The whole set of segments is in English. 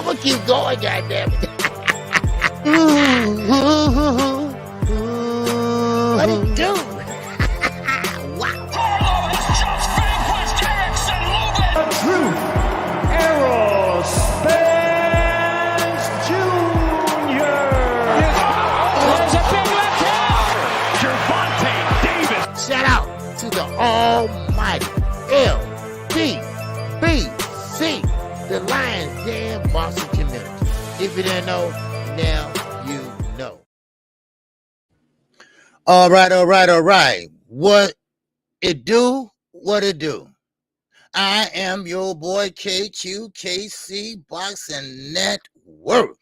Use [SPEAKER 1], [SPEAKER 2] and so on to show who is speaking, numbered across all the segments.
[SPEAKER 1] gonna keep going, goddammit. What it do? Wow.
[SPEAKER 2] Truth Errol Spence Jr.
[SPEAKER 3] There's a big left hand.
[SPEAKER 2] Gervonta Davis.
[SPEAKER 1] Shout out to the almighty LPBC, the Lions Den Boston community. If you didn't know, now you know. All right. What it do? I am your boy KQKC Boxing Network,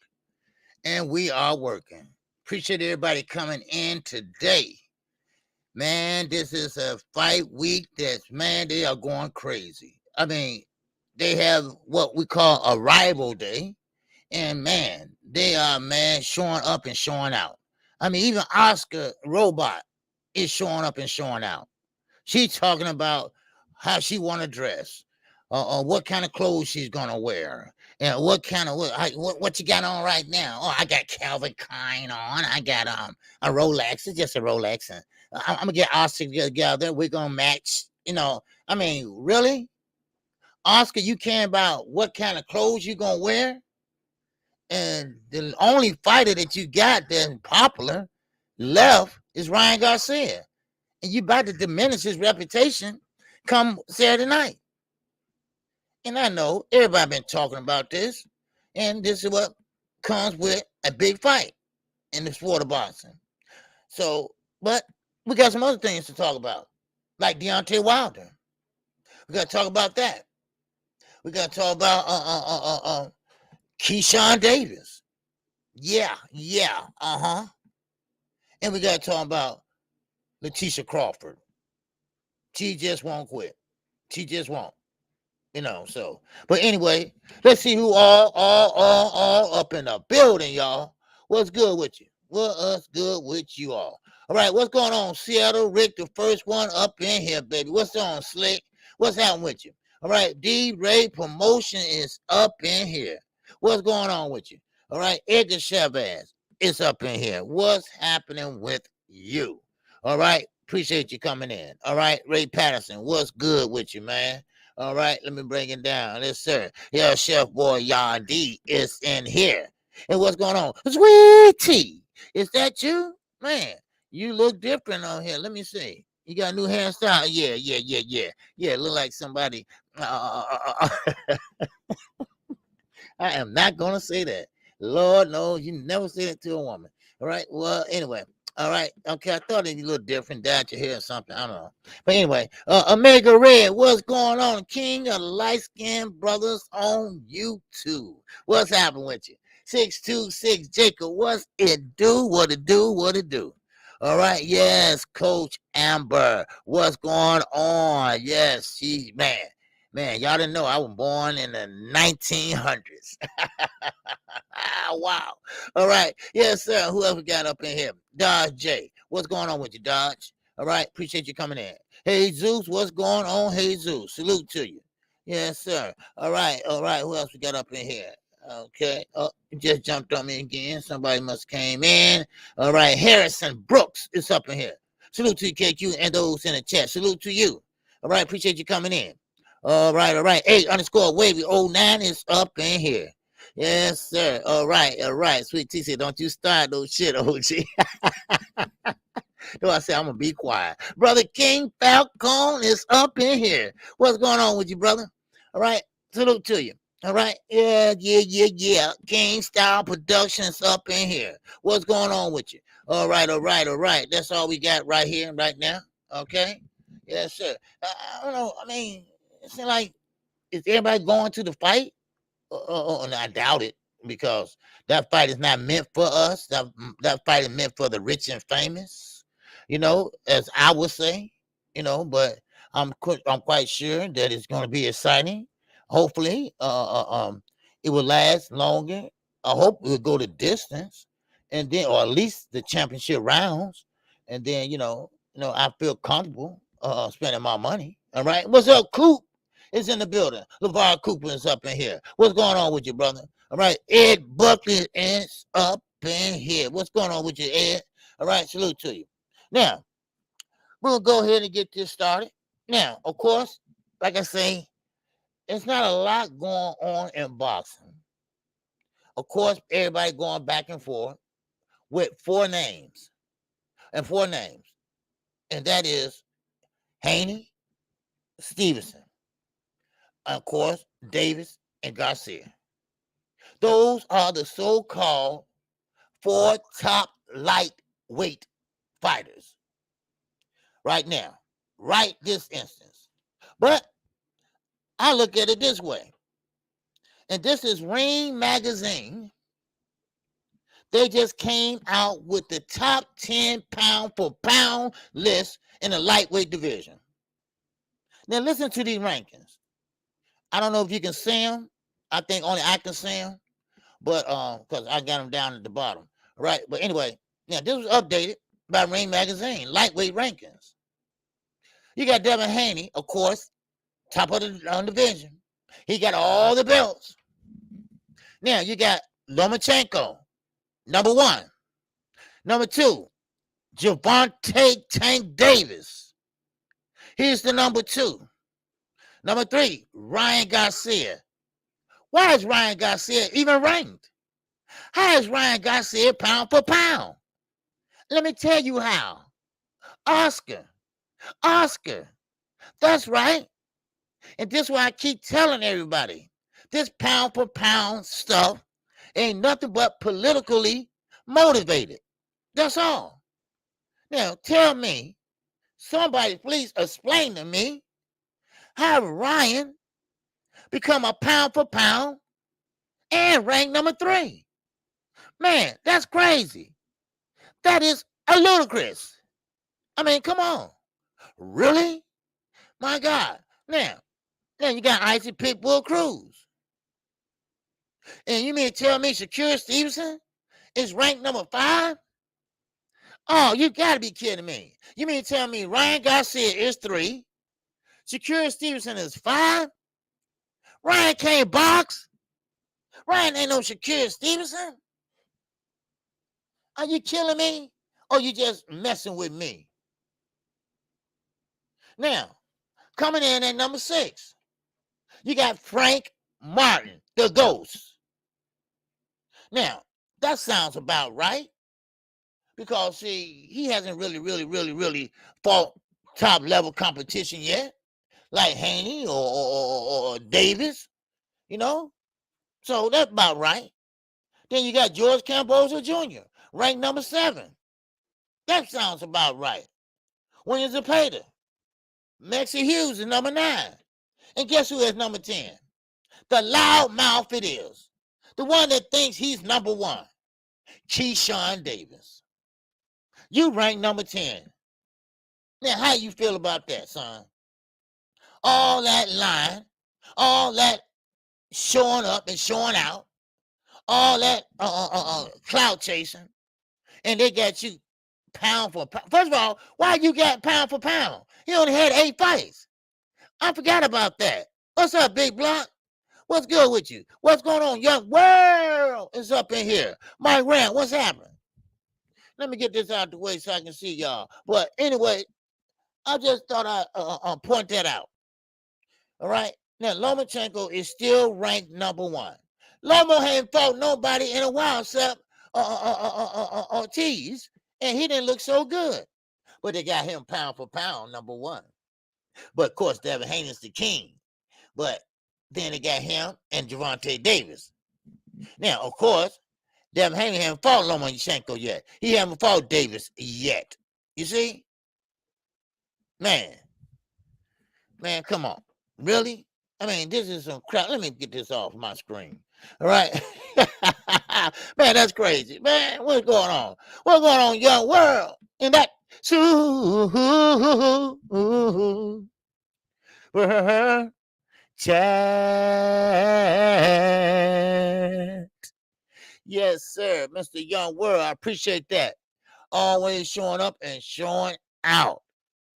[SPEAKER 1] and we are working. Appreciate everybody coming in today. Man, this is a fight week that's, man, they are going crazy. I mean, they have what we call a rival day, and man, they are, man, showing up and showing out. I mean, even Oscar Robot is showing up and showing out. She's talking about how she want to dress, what kind of clothes she's gonna wear, and what you got on right now. Oh, I got Calvin Klein on. I got a Rolex. It's just a Rolex, and I'm gonna get Oscar together. We're gonna match. I mean, really, Oscar, you care about what kind of clothes you gonna wear? And the only fighter that you got that's popular left is Ryan Garcia. And you about to diminish his reputation come Saturday night. And I know everybody been talking about this. And this is what comes with a big fight in the sport of boxing. So, but we got some other things to talk about. Like Deontay Wilder. We got to talk about that. We got to talk about Keyshawn Davis. Yeah. And we got to talk about Letitia Crawford. She just won't quit. She just won't. So. But anyway, let's see who all up in the building, y'all. What's good with you? What's good with you all? All right, what's going on, Seattle? Rick, the first one up in here, baby. What's on, Slick? What's happening with you? All right, D-Ray Promotion is up in here. What's going on with you? All right, Edgar Chavez is up in here. What's happening with you? All right, appreciate you coming in. All right, Ray Patterson, what's good with you, man? All right, let me bring it down. Yes, sir. Yeah, Chef Boy Yon D is in here. And what's going on? Sweet Tea, is that you? Man, you look different on here. Let me see. You got a new hairstyle? Yeah. Yeah, look like somebody. I am not going to say that. Lord knows you never say that to a woman. All right, well, anyway. All right, okay, I thought it looked different, dyed your hair or something, I don't know. But anyway, Omega Red, what's going on? King of the light-skinned brothers on YouTube. What's happening with you? 626 Jacob, what's it do? What it do? All right, yes, Coach Amber, what's going on? Yes, man, y'all didn't know I was born in the 1900s. Wow. All right. Yes, sir. Who else we got up in here? Dodge J. What's going on with you, Dodge? All right. Appreciate you coming in. Hey, Zeus. What's going on? Hey, Zeus. Salute to you. Yes, sir. All right. Who else we got up in here? Okay. Oh, just jumped on me again. Somebody must came in. All right. Harrison Brooks is up in here. Salute to you, KQ, and those in the chat. Salute to you. All right. Appreciate you coming in. All right. 8_Wavy09 is up in here. Yes, sir. All right. Sweet T said, don't you start those shit, OG. No, I said, I'm going to be quiet. Brother King Falcon is up in here. What's going on with you, brother? All right. Salute to you. All right. Yeah. King Style Productions up in here. What's going on with you? All right. That's all we got right here, right now. Okay. Yes, sir. I don't know. I mean, it's like, is everybody going to the fight? And I doubt it, because that fight is not meant for us. That fight is meant for the rich and famous, as I would say, but I'm quite sure that it's going to be exciting. Hopefully, it will last longer. I hope it will go the distance, and then, or at least the championship rounds. And then, I feel comfortable spending my money. All right. What's up, Coop? Is in the building. LeVar Cooper is up in here. What's going on with you, brother? All right, Ed Buckley is up in here. What's going on with you, Ed? All right, salute to you. Now, we'll go ahead and get this started. Now, of course, like I say, it's not a lot going on in boxing. Of course, everybody going back and forth with four names. And that is Haney, Stevenson, of course, Davis, and Garcia. Those are the so-called four top lightweight fighters right now, right this instance. But I look at it this way, and this is Ring Magazine. They just came out with the top 10 pound for pound list in the lightweight division. Now listen to these rankings. I don't know if you can see them. I think only I can see them, but because I got them down at the bottom, right? But anyway, now this was updated by Ring Magazine, lightweight rankings. You got Devin Haney, of course, top of the division. He got all the belts. Now you got Lomachenko, number 1. Number 2, Gervonta Tank Davis. He's the number 2. Number 3, Ryan Garcia. Why is Ryan Garcia even ranked? How is Ryan Garcia pound for pound? Let me tell you how. Oscar. That's right. And this is why I keep telling everybody. This pound for pound stuff ain't nothing but politically motivated. That's all. Now, tell me, somebody please explain to me how Ryan become a pound for pound and rank number 3. Man, that's crazy. That is ludicrous. I mean, come on. Really? My God. Now you got Icy Pitbull Cruz. And you mean to tell me Shakur Stevenson is ranked number 5? Oh, you got to be kidding me. You mean to tell me Ryan Garcia is 3, Shakur Stevenson is 5? Ryan can't box? Ryan ain't no Shakur Stevenson? Are you killing me? Or you just messing with me? Now, coming in at number 6, you got Frank Martin, the Ghost. Now, that sounds about right. Because, see, he hasn't really fought top-level competition yet. Like Haney or Davis, you know? So that's about right. Then you got George Campbell Jr., ranked number 7. That sounds about right. William Zepeda. Maxie Hughes is number 9. And guess who is number 10? The loudmouth it is. The one that thinks he's number 1. Keyshawn Davis. You rank number 10. Now, how you feel about that, son? All that lying, all that showing up and showing out, all that clout chasing, and they got you pound for pound. First of all, why you got pound for pound? He only had 8 fights. I forgot about that. What's up, Big Block? What's good with you? What's going on? Young World is up in here. Mike Rand, what's happening? Let me get this out the way so I can see y'all. But anyway, I just thought I'd point that out. All right? Now, Lomachenko is still ranked number 1. Lomo hadn't fought nobody in a while except Ortiz, and he didn't look so good. But they got him pound for pound, number 1. But, of course, Devin Haney's the king. But then they got him and Gervonta Davis. Now, of course, Devin Haney hasn't fought Lomachenko yet. He hasn't fought Davis yet. You see? Man, come on. Really? I mean, this is some crap. Let me get this off my screen. All right? Man, that's crazy. Man, what's going on? What's going on, young world? In that chat. Yes, sir. Mr. Young World, I appreciate that. Always showing up and showing out.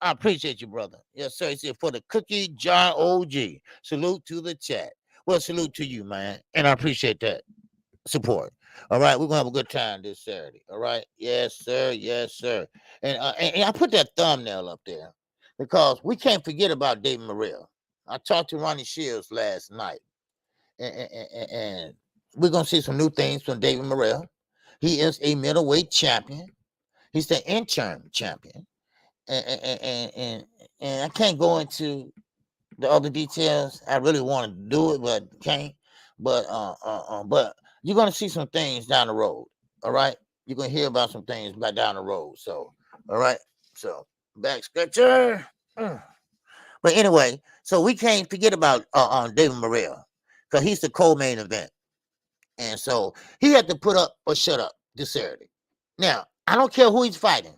[SPEAKER 1] I appreciate you, brother. Yes, sir. He said, for the cookie jar OG. Salute to the chat. Well, salute to you, man. And I appreciate that. support. All right, we're gonna have a good time this Saturday. All right, yes, sir, yes, sir. And I put that thumbnail up there because we can't forget about David Morrell. I talked to Ronnie Shields last night, and we're gonna see some new things from David Morrell. He is a middleweight champion. He's the interim champion, and I can't go into the other details. I really want to do it, but can't. But you're gonna see some things down the road. All right, you're gonna hear about some things back down the road. So, all right. So back scratcher. But anyway, so we can't forget about David Morrell because he's the co-main event, and so he had to put up or shut up this Saturday. Now I don't care who he's fighting.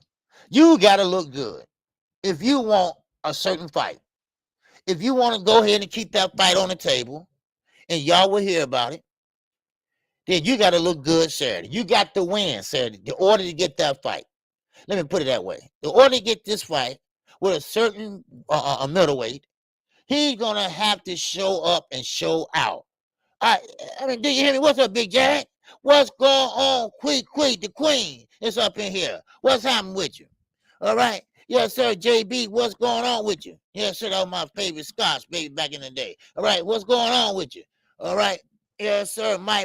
[SPEAKER 1] You gotta look good if you want a certain fight. If you want to go ahead and keep that fight on the table, and y'all will hear about it, then you got to look good Saturday. You got to win Saturday in order to get that fight. Let me put it that way. In order to get this fight with a certain a middleweight, he's going to have to show up and show out. I mean, do you hear me? What's up, Big Jack? What's going on? Queen, the queen is up in here. What's happening with you? All right. Yes, sir, JB, what's going on with you? Yes, sir, that was my favorite Scotch, baby, back in the day. All right, what's going on with you? All right. Yes, sir, my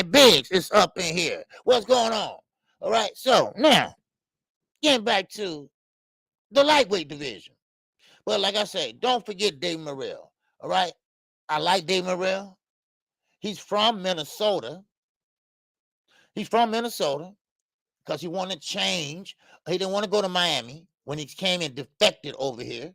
[SPEAKER 1] Biggs is up in here. What's going on? All right, so now, getting back to the lightweight division. But like I say, don't forget Dave Morrell. All right, I like Dave Morrell. He's from Minnesota. He's from Minnesota because he wanted to change. He didn't want to go to Miami when he came and defected over here.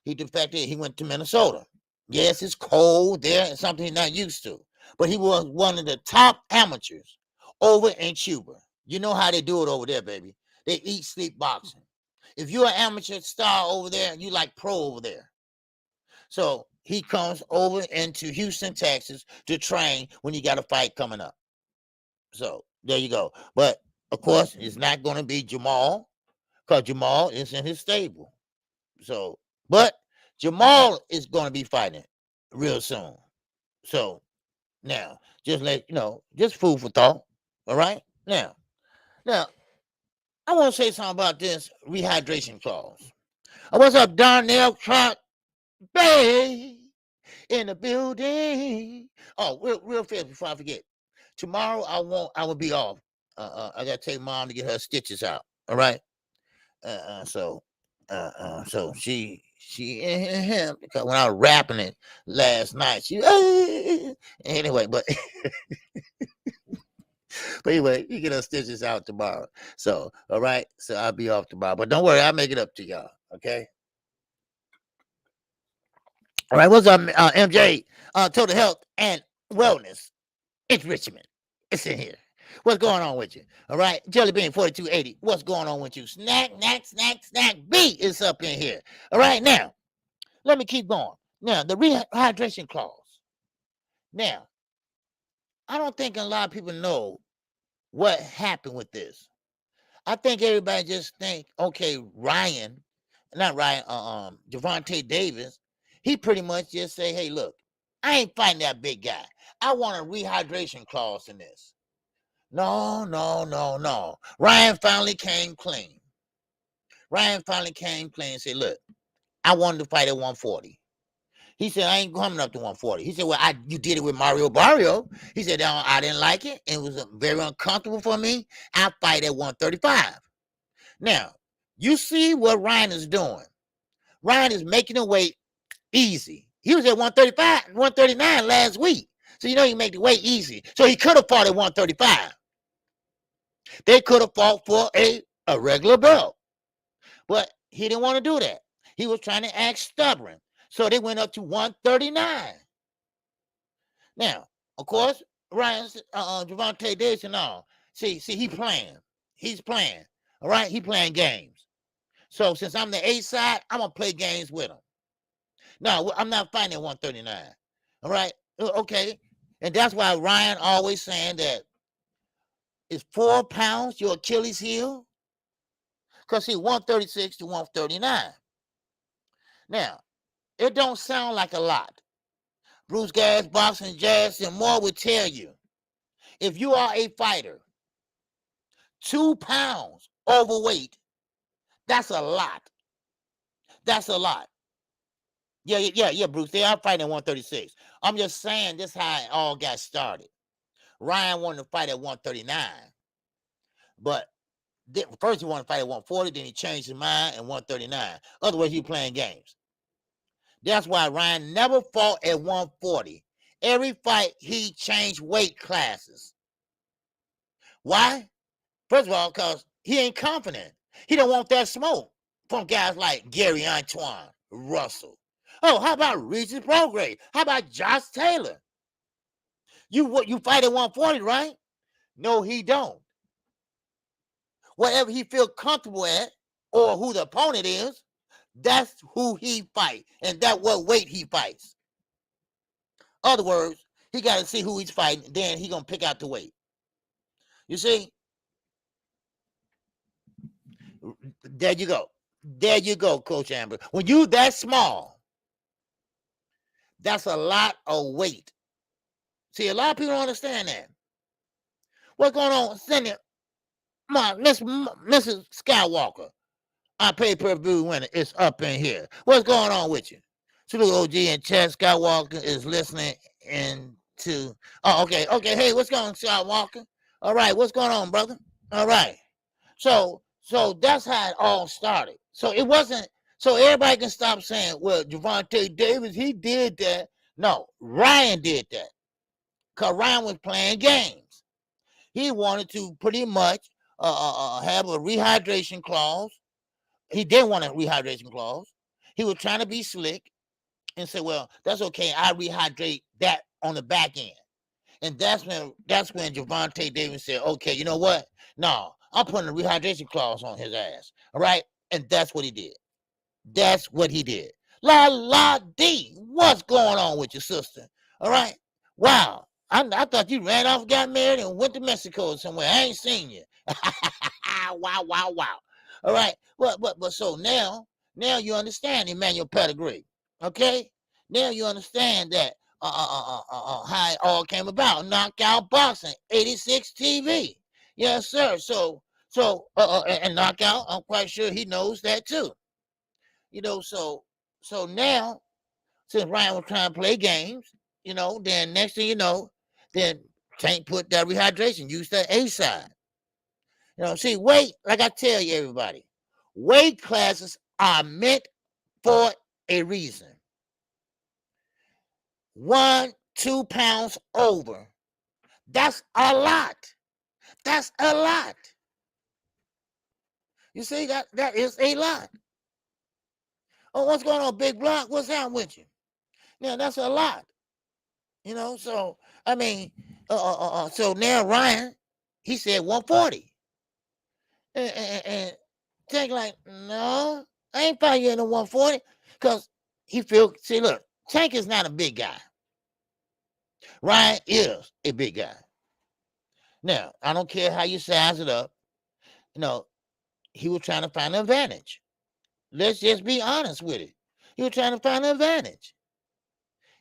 [SPEAKER 1] He defected. He went to Minnesota. Yes, it's cold there and something he's not used to. But he was one of the top amateurs over in Cuba. You know how they do it over there, baby. They eat, sleep, boxing. If you're an amateur star over there, you like pro over there. So he comes over into Houston, Texas to train when you got a fight coming up. So there you go. But of course, it's not going to be Jamal because Jamal is in his stable. So, but Jamal is going to be fighting real soon. So now, just let you know, just food for thought. All right. Now, I want to say something about this rehydration clause. What's up, Darnell Clark Bay in the building? Oh, real fast before I forget. Tomorrow I will be off. I gotta take mom to get her stitches out. All right. So she because when I was rapping it last night, she anyway, but anyway, you get her stitches out tomorrow. So all right, so I'll be off tomorrow, but don't worry, I'll make it up to y'all. Okay. All right, what's up, MJ? Total Health and Wellness Enrichment. It's in here. What's going on with you? All right, Jelly Bean 4280. What's going on with you? Snack B is up in here. All right, now let me keep going. Now the rehydration clause. Now, I don't think a lot of people know what happened with this. I think everybody just think, okay, Gervonta Davis, he pretty much just say, hey, look, I ain't fighting that big guy. I want a rehydration clause in this. No. Ryan finally came clean. And said, look, I wanted to fight at 140. He said, I ain't coming up to 140. He said, well, you did it with Mario Barrio. He said, no, I didn't like it. It was very uncomfortable for me. I fight at 135. Now, you see what Ryan is doing. Ryan is making the weight easy. He was at 135, 139 last week. So you know he make the weight easy. So he could have fought at 135. They could have fought for a regular belt. But he didn't want to do that. He was trying to act stubborn. So they went up to 139. Now, of course, Ryan's Gervonta Davis and all. See, he playing. He's playing. All right, he playing games. So since I'm the A side, I'm gonna play games with him. No, I'm not fighting at 139. All right, okay, and that's why Ryan always saying that is 4 pounds your Achilles heel, because he 136 to 139. Now, it don't sound like a lot. Bruce Gas, Boxing Jazz, and more would tell you If you are a fighter, 2 pounds overweight, that's a lot. That's a lot. Yeah, Bruce. They are fighting at 136. I'm just saying this is how it all got started. Ryan wanted to fight at 139. But first he wanted to fight at 140, then he changed his mind at 139. Otherwise, he playing games. That's why Ryan never fought at 140. Every fight, he changed weight classes. Why? First of all, because he ain't confident. He don't want that smoke from guys like Gary Antoine Russell. Oh, how about Regis Prograis? How about Josh Taylor? You fight at 140, right? No, he don't. Whatever he feel comfortable at, or who the opponent is, that's who he fight, and that's what weight he fights. Other words, he got to see who he's fighting, then he gonna pick out the weight. You see? There you go. There you go, Coach Amber. When you that small, that's a lot of weight. See, a lot of people don't understand that. What's going on? Send it. Mrs. Skywalker, our pay-per-view winner, is up in here. What's going on with you? Salute OG and Chad Skywalker is listening into. Oh, okay. Hey, what's going on, Skywalker? All right, what's going on, brother? All right. So that's how it all started. So it wasn't. So everybody can stop saying, "Well, Gervonta Davis, he did that." No, Ryan did that. Cause Ryan was playing games. He wanted to pretty much have a rehydration clause. He didn't want a rehydration clause. He was trying to be slick and say, well, that's okay. I rehydrate that on the back end. And that's when Gervonta Davis said, okay, you know what? No, I'm putting a rehydration clause on his ass. All right. And that's what he did. That's what he did. La D, what's going on with your sister? All right. Wow. I thought you ran off, got married, and went to Mexico or somewhere. I ain't seen you. Wow. All right. But so now you understand Emmanuel Pedigree. Okay? Now you understand that how it all came about. Knockout Boxing, 86 TV. Yes, sir. So and Knockout, I'm quite sure he knows that too. You know, so now, since Ryan was trying to play games, you know, then next thing you know, then Tank put that rehydration, use that A side. You know, see, weight, like I tell you, everybody, weight classes are meant for a reason. 1, 2 pounds over. That's a lot. That's a lot. You see, that is a lot. Oh, what's going on, Big Block? What's happening with you? Now, that's a lot. You know, so, I mean, so now Ryan, he said 140. And Tank like, no, I ain't fighting you in the 140. Because he feel, see, look, Tank is not a big guy. Ryan is a big guy. Now, I don't care how you size it up. You know, he was trying to find an advantage. Let's just be honest with it. He was trying to find an advantage.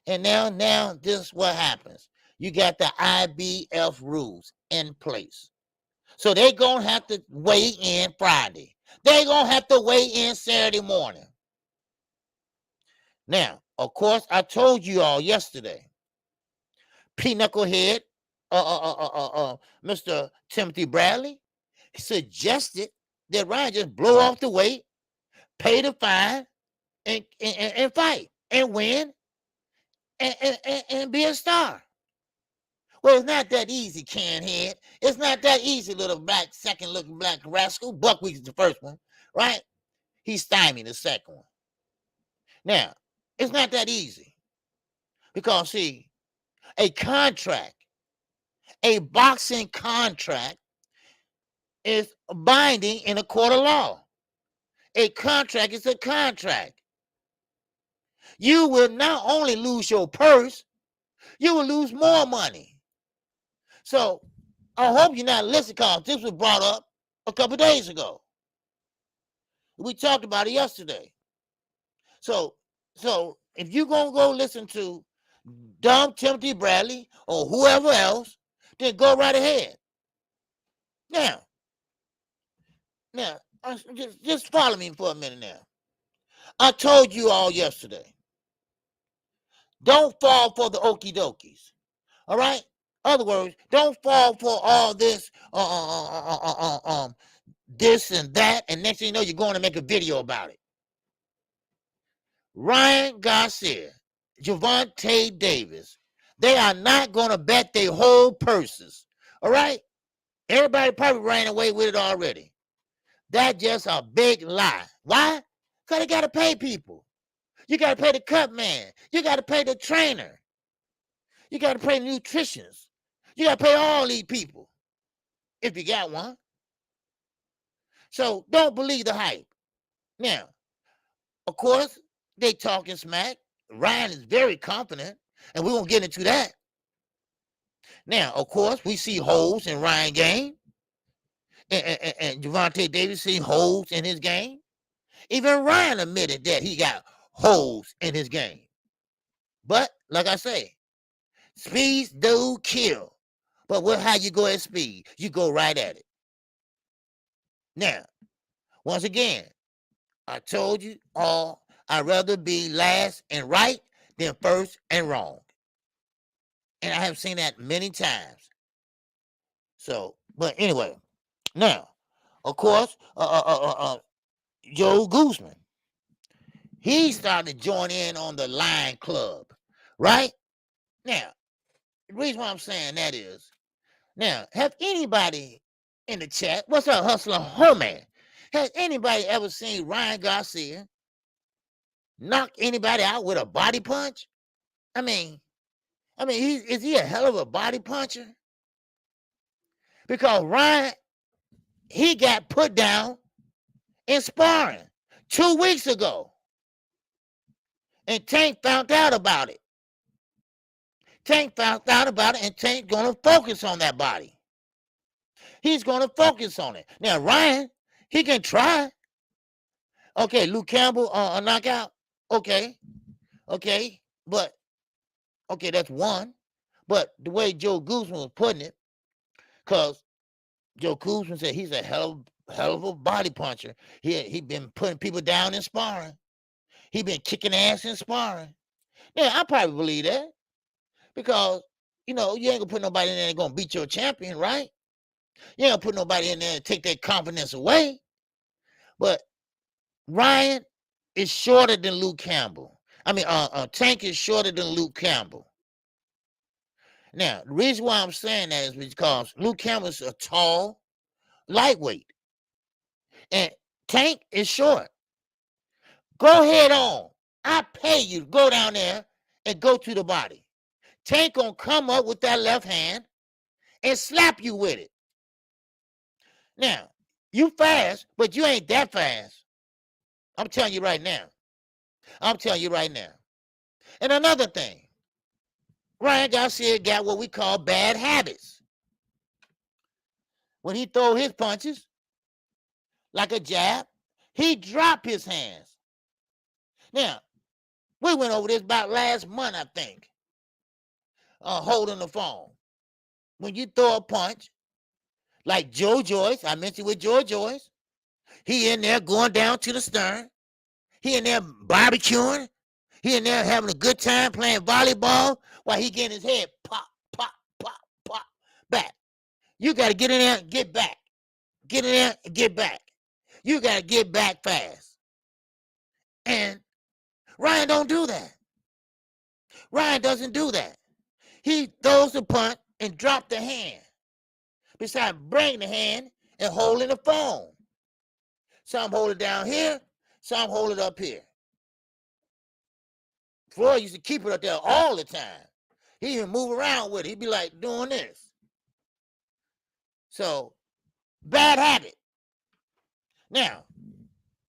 [SPEAKER 1] And now this is what happens. You got the IBF rules in place. So they're going to have to weigh in Friday. They're going to have to weigh in Saturday morning. Now, of course, I told you all yesterday, Knucklehead, Mr. Timothy Bradley, suggested that Ryan just blow off the weight, pay the fine, and fight, and win, and be a star. Well, it's not that easy, Canhead. It's not that easy, little black, second-looking black rascal. Buckwheat is the first one, right? He's stymied the second one. Now, it's not that easy. Because, see, a contract, a boxing contract is binding in a court of law. A contract is a contract. You will not only lose your purse, you will lose more money. So I hope you're not listening, because this was brought up a couple days ago. We talked about it yesterday. So if you're going to go listen to dumb Timothy Bradley or whoever else then go right ahead. Now, just follow me for a minute now. I told you all yesterday, don't fall for the okie dokies. All right? Other words, don't fall for all this, this and that, and next thing you know, you're going to make a video about it. Ryan Garcia, Gervonta Davis, they are not going to bet their whole purses. All right? Everybody probably ran away with it already. That's just a big lie. Why? Because they got to pay people. You got to pay the cut man. You got to pay the trainer. You got to pay the nutritionists. You got to pay all these people if you got one. So don't believe the hype. Now, of course, they talking smack. Ryan is very confident, and we won't get into that. Now, of course, we see holes in Ryan's game, and Gervonta Davis see holes in his game. Even Ryan admitted that he got holes in his game. But, like I say, speeds do kill. But how you go at speed? You go right at it. Now, once again, I told you all, I'd rather be last and right than first and wrong. And I have seen that many times. So, but anyway, now, of course, Joe Guzman, he started to join in on the Lion Club, right? Now, the reason why I'm saying that is, now, have anybody in the chat, what's up, Hustler Homan? Has anybody ever seen Ryan Garcia knock anybody out with a body punch? I mean, is he a hell of a body puncher? Because Ryan, he got put down in sparring 2 weeks ago. And Tank found out about it. And Tank's going to focus on that body. He's going to focus on it. Now, Ryan, he can try. Okay, Luke Campbell, a knockout. Okay, but, okay, that's one. But the way Joe Guzman was putting it, because Joe Guzman said he's a hell of a body puncher. He been putting people down in sparring. He been kicking ass in sparring. Yeah, I probably believe that. Because, you ain't going to put nobody in there that's going to beat your champion, right? You ain't going to put nobody in there to take that confidence away. But Ryan is shorter than Luke Campbell. Tank is shorter than Luke Campbell. Now, the reason why I'm saying that is because Luke Campbell is a tall, lightweight. And Tank is short. Go head on. I pay you to go down there and go to the body. Tank gonna come up with that left hand and slap you with it. Now, you fast, but you ain't that fast. I'm telling you right now. And another thing, Ryan Garcia got what we call bad habits. When he throw his punches, like a jab, he drop his hands. Now, we went over this about last month, I think, holding the phone. When you throw a punch, like Joyce, I mentioned with Joyce, he in there going down to the stern. He in there barbecuing. He in there having a good time playing volleyball while he getting his head pop, pop, pop, pop, back. You got to get in there and get back. Get in there and get back. You got to get back fast. And Ryan don't do that. Ryan doesn't do that. He throws the punch and drop the hand. Besides bringing the hand and holding the phone. Some hold it down here, some hold it up here. Floyd used to keep it up there all the time. He even move around with it. He'd be like doing this. So, bad habit. Now,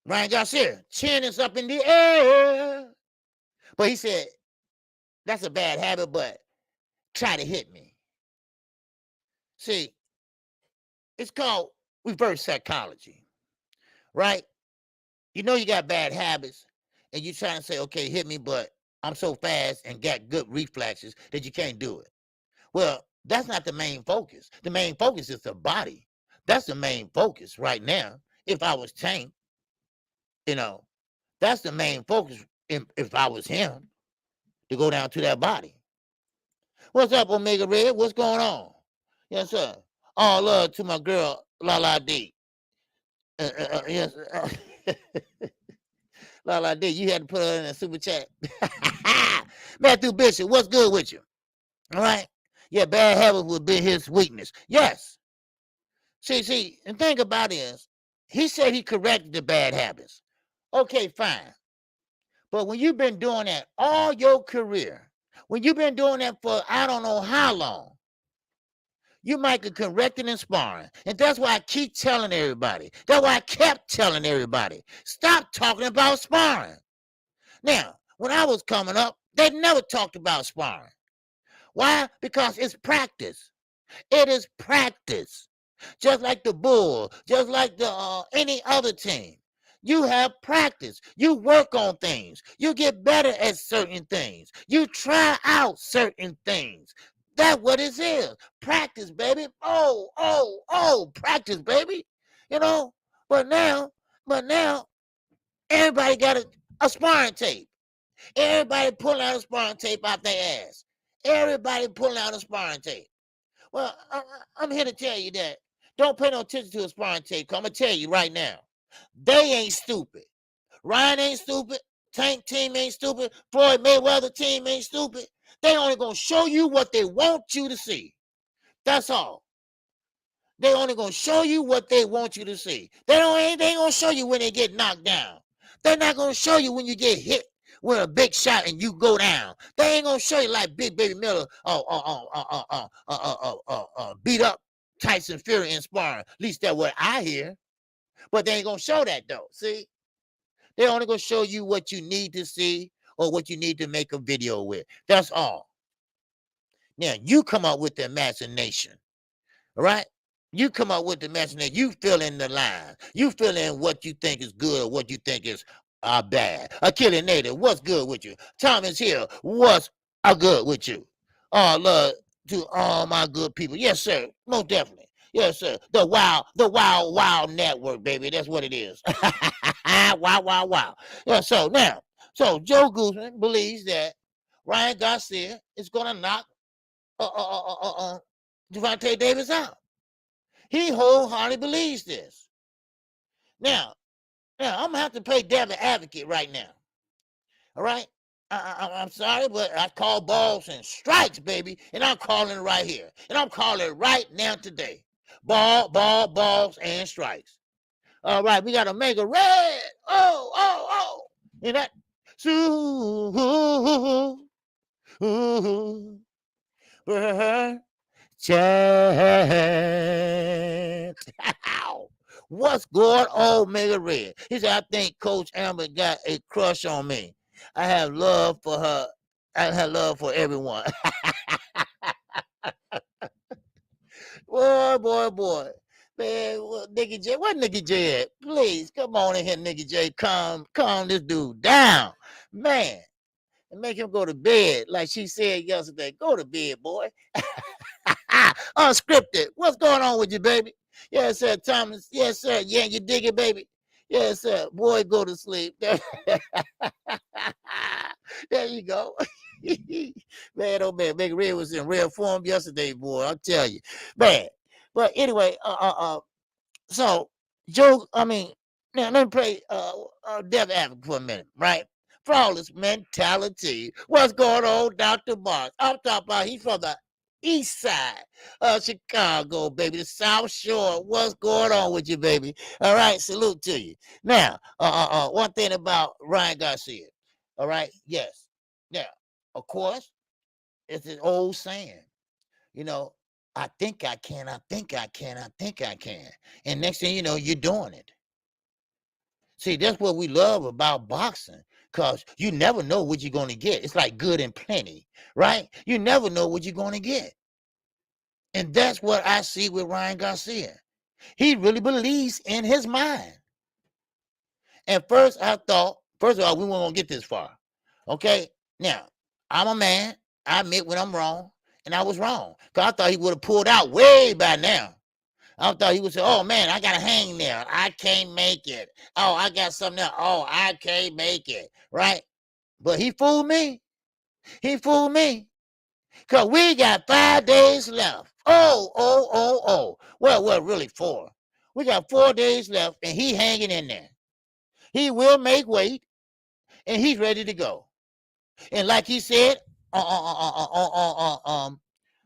[SPEAKER 1] Ryan Garcia, chin is up in the air. But he said, that's a bad habit, but try to hit me. See, it's called reverse psychology, right? You know you got bad habits, and you're trying to say, okay, hit me, but I'm so fast and got good reflexes that you can't do it. Well, That's not the main focus. The main focus is the body. That's the main focus right now. If I was Tank, that's the main focus if I was him, to go down to that body. What's up, Omega Red? What's going on? Yes, sir. All love to my girl, Lala D. Yes. Lala D, you had to put her in a super chat. Matthew Bishop, what's good with you? All right. Yeah, bad habits would be his weakness. Yes. See, the thing about it is, he said he corrected the bad habits. Okay, fine. But when you've been doing that all your career, when you've been doing that for I don't know how long, you might get corrected in sparring. And that's why I keep telling everybody. That's why I kept telling everybody. Stop talking about sparring. Now, when I was coming up, they never talked about sparring. Why? Because it's practice. It is practice. Just like the Bull, just like the any other team. You have practice. You work on things. You get better at certain things. You try out certain things. That's what it is. Practice, baby. Practice, baby. But now, everybody got a sparring tape. Everybody pulling out a sparring tape out their ass. Everybody pulling out a sparring tape. Well, I'm here to tell you that. Don't pay no attention to a sparring tape. I'm going to tell you right now. They ain't stupid. Ryan ain't stupid. Tank team ain't stupid. Floyd Mayweather team ain't stupid. They only going to show you what they want you to see. That's all. They only going to show you what they want you to see. They ain't going to show you when they get knocked down. They're not going to show you when you get hit with a big shot and you go down. They ain't going to show you like Big Baby Miller beat up Tyson Fury in sparring. At least that's what I hear. But they ain't going to show that, though. See? They're only going to show you what you need to see or what you need to make a video with. That's all. Now, you come up with the imagination. All right? You come up with the imagination. You fill in the line. You fill in what you think is good or what you think is bad. Achille Native, what's good with you? Thomas Hill, what's good with you? Love to all my good people. Yes, sir. Most definitely. Yes, sir. The wild network, baby. That's what it is. Wow. Yeah, so Joe Guzman believes that Ryan Garcia is gonna knock Gervonta Davis out. He wholeheartedly believes this. Now, I'm gonna have to play devil advocate right now. All right? I'm sorry, but I call balls and strikes, baby, and I'm calling it right here. And I'm calling it right now today. Balls, and strikes. All right, we got Omega Red. Oh. And that. What's going on, Omega Red? He said, I think Coach Amber got a crush on me. I have love for her. I have love for everyone. Boy. Man, Nicky J, what Nicky J at? Please, come on in here, Nicky J. Calm this dude down. Man, and make him go to bed. Like she said yesterday, go to bed, boy. Unscripted. What's going on with you, baby? Yes, sir, Thomas. Yes, sir. Yeah, you dig it, baby? Yes, sir. Boy, go to sleep. There you go. Man, oh man, Big Red was in rare form yesterday, boy. I'll tell you. Man. But anyway, so Joe, now let me play Devil Advocate for a minute, right? Flawless mentality. What's going on, Dr. Marks? I'm talking about he's from the east side of Chicago, baby, the South Shore. What's going on with you, baby? All right, salute to you. Now, one thing about Ryan Garcia. All right, yes. Now, of course, it's an old saying, I think I can. And next thing you know, you're doing it. See, that's what we love about boxing, because you never know what you're going to get. It's like good and plenty, right? You never know what you're going to get. And that's what I see with Ryan Garcia. He really believes in his mind. And first of all, we weren't going to get this far. Okay? Now, I'm a man. I admit when I'm wrong. And I was wrong. Because I thought he would have pulled out way by now. I thought he would say, oh, man, I got to hang there. I can't make it. Oh, I got something else. Oh, I can't make it. Right? But he fooled me. He fooled me. Because we got 5 days left. Oh. Well, really 4. We got 4 days left, and he hanging in there. He will make weight, and he's ready to go. And like he said,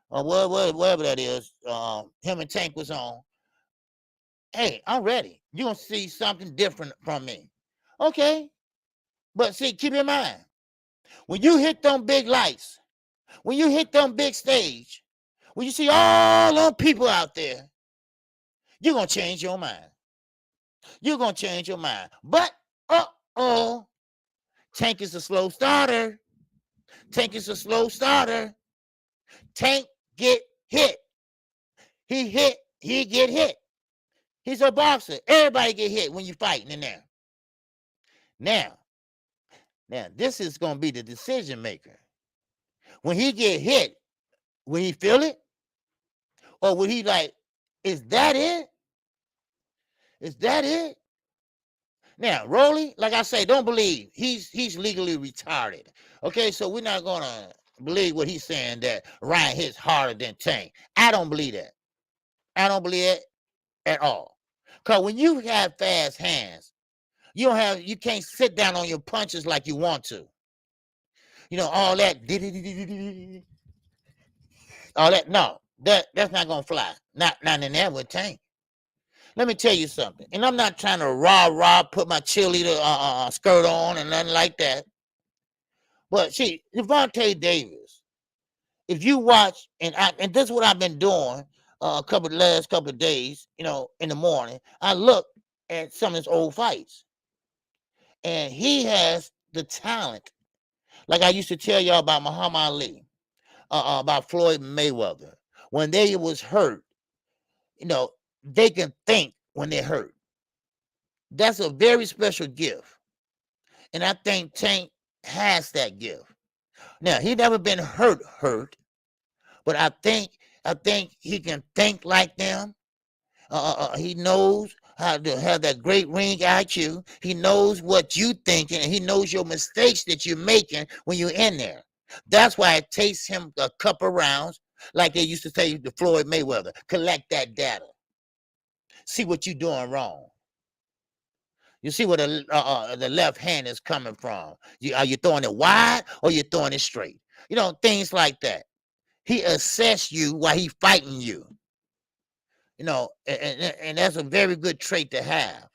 [SPEAKER 1] whatever that is, him and Tank was on. Hey, I'm ready. You're going to see something different from me. Okay. But see, keep in mind, when you hit them big lights, when you hit them big stage, when you see all them people out there, you're going to change your mind. You're going to change your mind. But, Tank is a slow starter. Tank is a slow starter. Tank get hit. He get hit. He's a boxer. Everybody get hit when you're fighting in there. Now, this is going to be the decision maker. When he get hit, will he feel it? Or will he like, is that it? Is that it? Now, Rolly, like I say, don't believe. He's legally retarded. Okay, so we're not going to believe what he's saying that Ryan hits harder than Tank. I don't believe that. I don't believe it at all. Because when you have fast hands, you can't sit down on your punches like you want to. You know, all that, no, that's not going to fly. Not in there with Tank. Let me tell you something. And I'm not trying to rah, put my cheerleader skirt on and nothing like that. But see, Gervonta Davis, if you watch, and this is what I've been doing last couple of days, you know, in the morning, I look at some of his old fights. And he has the talent. Like I used to tell y'all about Muhammad Ali, about Floyd Mayweather. When they was hurt, you know, they can think when they're hurt. That's a very special gift. And I think Tank has that gift. Now, he never been hurt, but I think he can think like them. He knows how to have that great ring IQ. He knows what you thinking, and he knows your mistakes that you're making when you're in there. That's why it takes him a couple rounds, like they used to say to Floyd Mayweather, collect that data. See what you're doing wrong. You see where the left hand is coming from. Are you throwing it wide or you throwing it straight? You know, things like that. He assess you while he fighting you. You know, and that's a very good trait to have.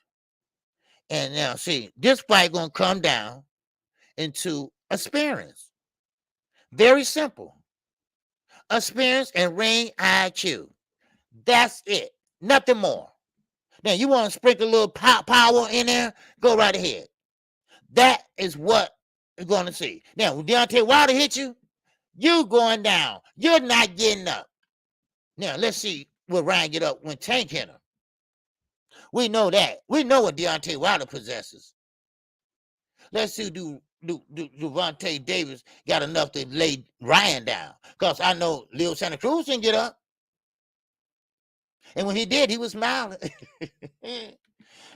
[SPEAKER 1] And now, see, this fight going to come down into experience. Very simple. Experience and ring IQ. That's it. Nothing more. Now, you want to sprinkle a little power in there? Go right ahead. That is what you're going to see. Now, when Deontay Wilder hit you, you going down. You're not getting up. Now, let's see will Ryan get up when Tank hit him. We know that. We know what Deontay Wilder possesses. Let's see do Gervonta Davis got enough to lay Ryan down. Because I know Leo Santa Cruz didn't get up. And when he did, he was smiling.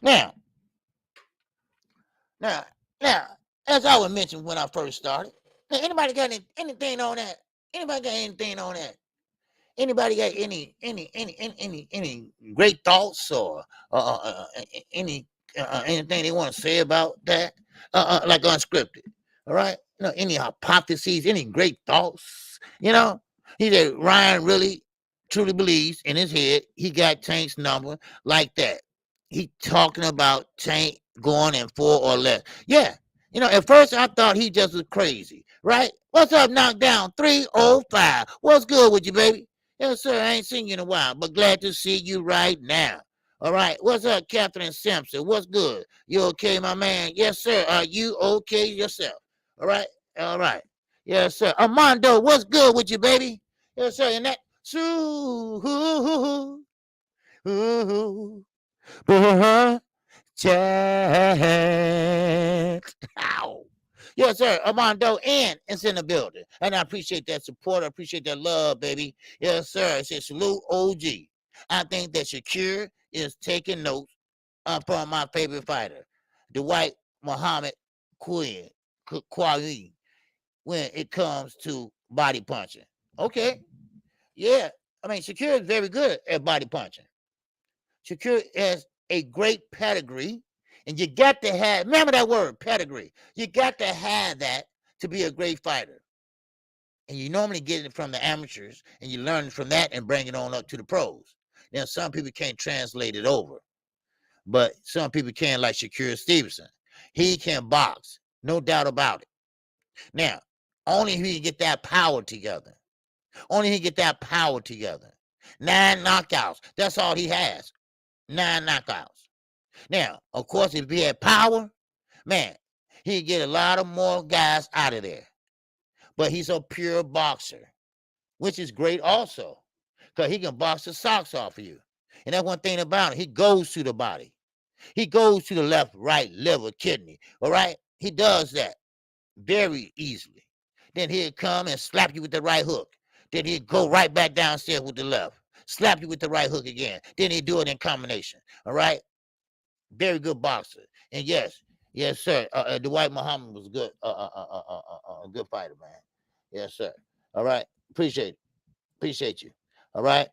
[SPEAKER 1] Now, as I was mentioning when I first started, now, anybody got anything on that? Anybody got anything on that? Anybody got any great thoughts or anything they want to say about that? Like unscripted, all right? You know, any hypotheses, any great thoughts? You know, he said Ryan really truly believes in his head he got Tank's number like that. He talking about Tank going in 4 or less. Yeah, you know, at first I thought he just was crazy, right? What's up, Knockdown 305? What's good with you, baby? Yes, sir, I ain't seen you in a while, but glad to see you right now. All right, what's up, Catherine Simpson? What's good? You okay, my man? Yes, sir. Are you okay yourself? All right, yes, sir. Armando, what's good with you, baby? Yes, sir. And that chat. Ow. Yes, sir. Armando and it's in the building. And I appreciate that support. I appreciate that love, baby. Yes, sir. I said salute OG. I think that Shakur is taking notes from my favorite fighter, the white Muhammad Quali, when it comes to body punching. Okay. Yeah. I mean, Shakur is very good at body punching. Shakur has a great pedigree. And you got to have, remember that word, pedigree. You got to have that to be a great fighter. And you normally get it from the amateurs, and you learn from that and bring it on up to the pros. Now, some people can't translate it over, but some people can, like Shakur Stevenson. He can box, no doubt about it. Now, only he can get that power together. Only he get that power together. 9 knockouts. That's all he has. 9 knockouts. Now, of course, if he had power, man, he'd get a lot of more guys out of there. But he's a pure boxer, which is great also, because he can box the socks off of you. And that's one thing about him. He goes to the body. He goes to the left, right, liver, kidney. All right? He does that very easily. Then he'll come and slap you with the right hook. Then he'll go right back downstairs with the left. Slap you with the right hook again. Then he'll do it in combination. All right? Very good boxer. And yes, sir. Dwight Muhammad was good. A good fighter, man. Yes, sir. All right. Appreciate you. All right.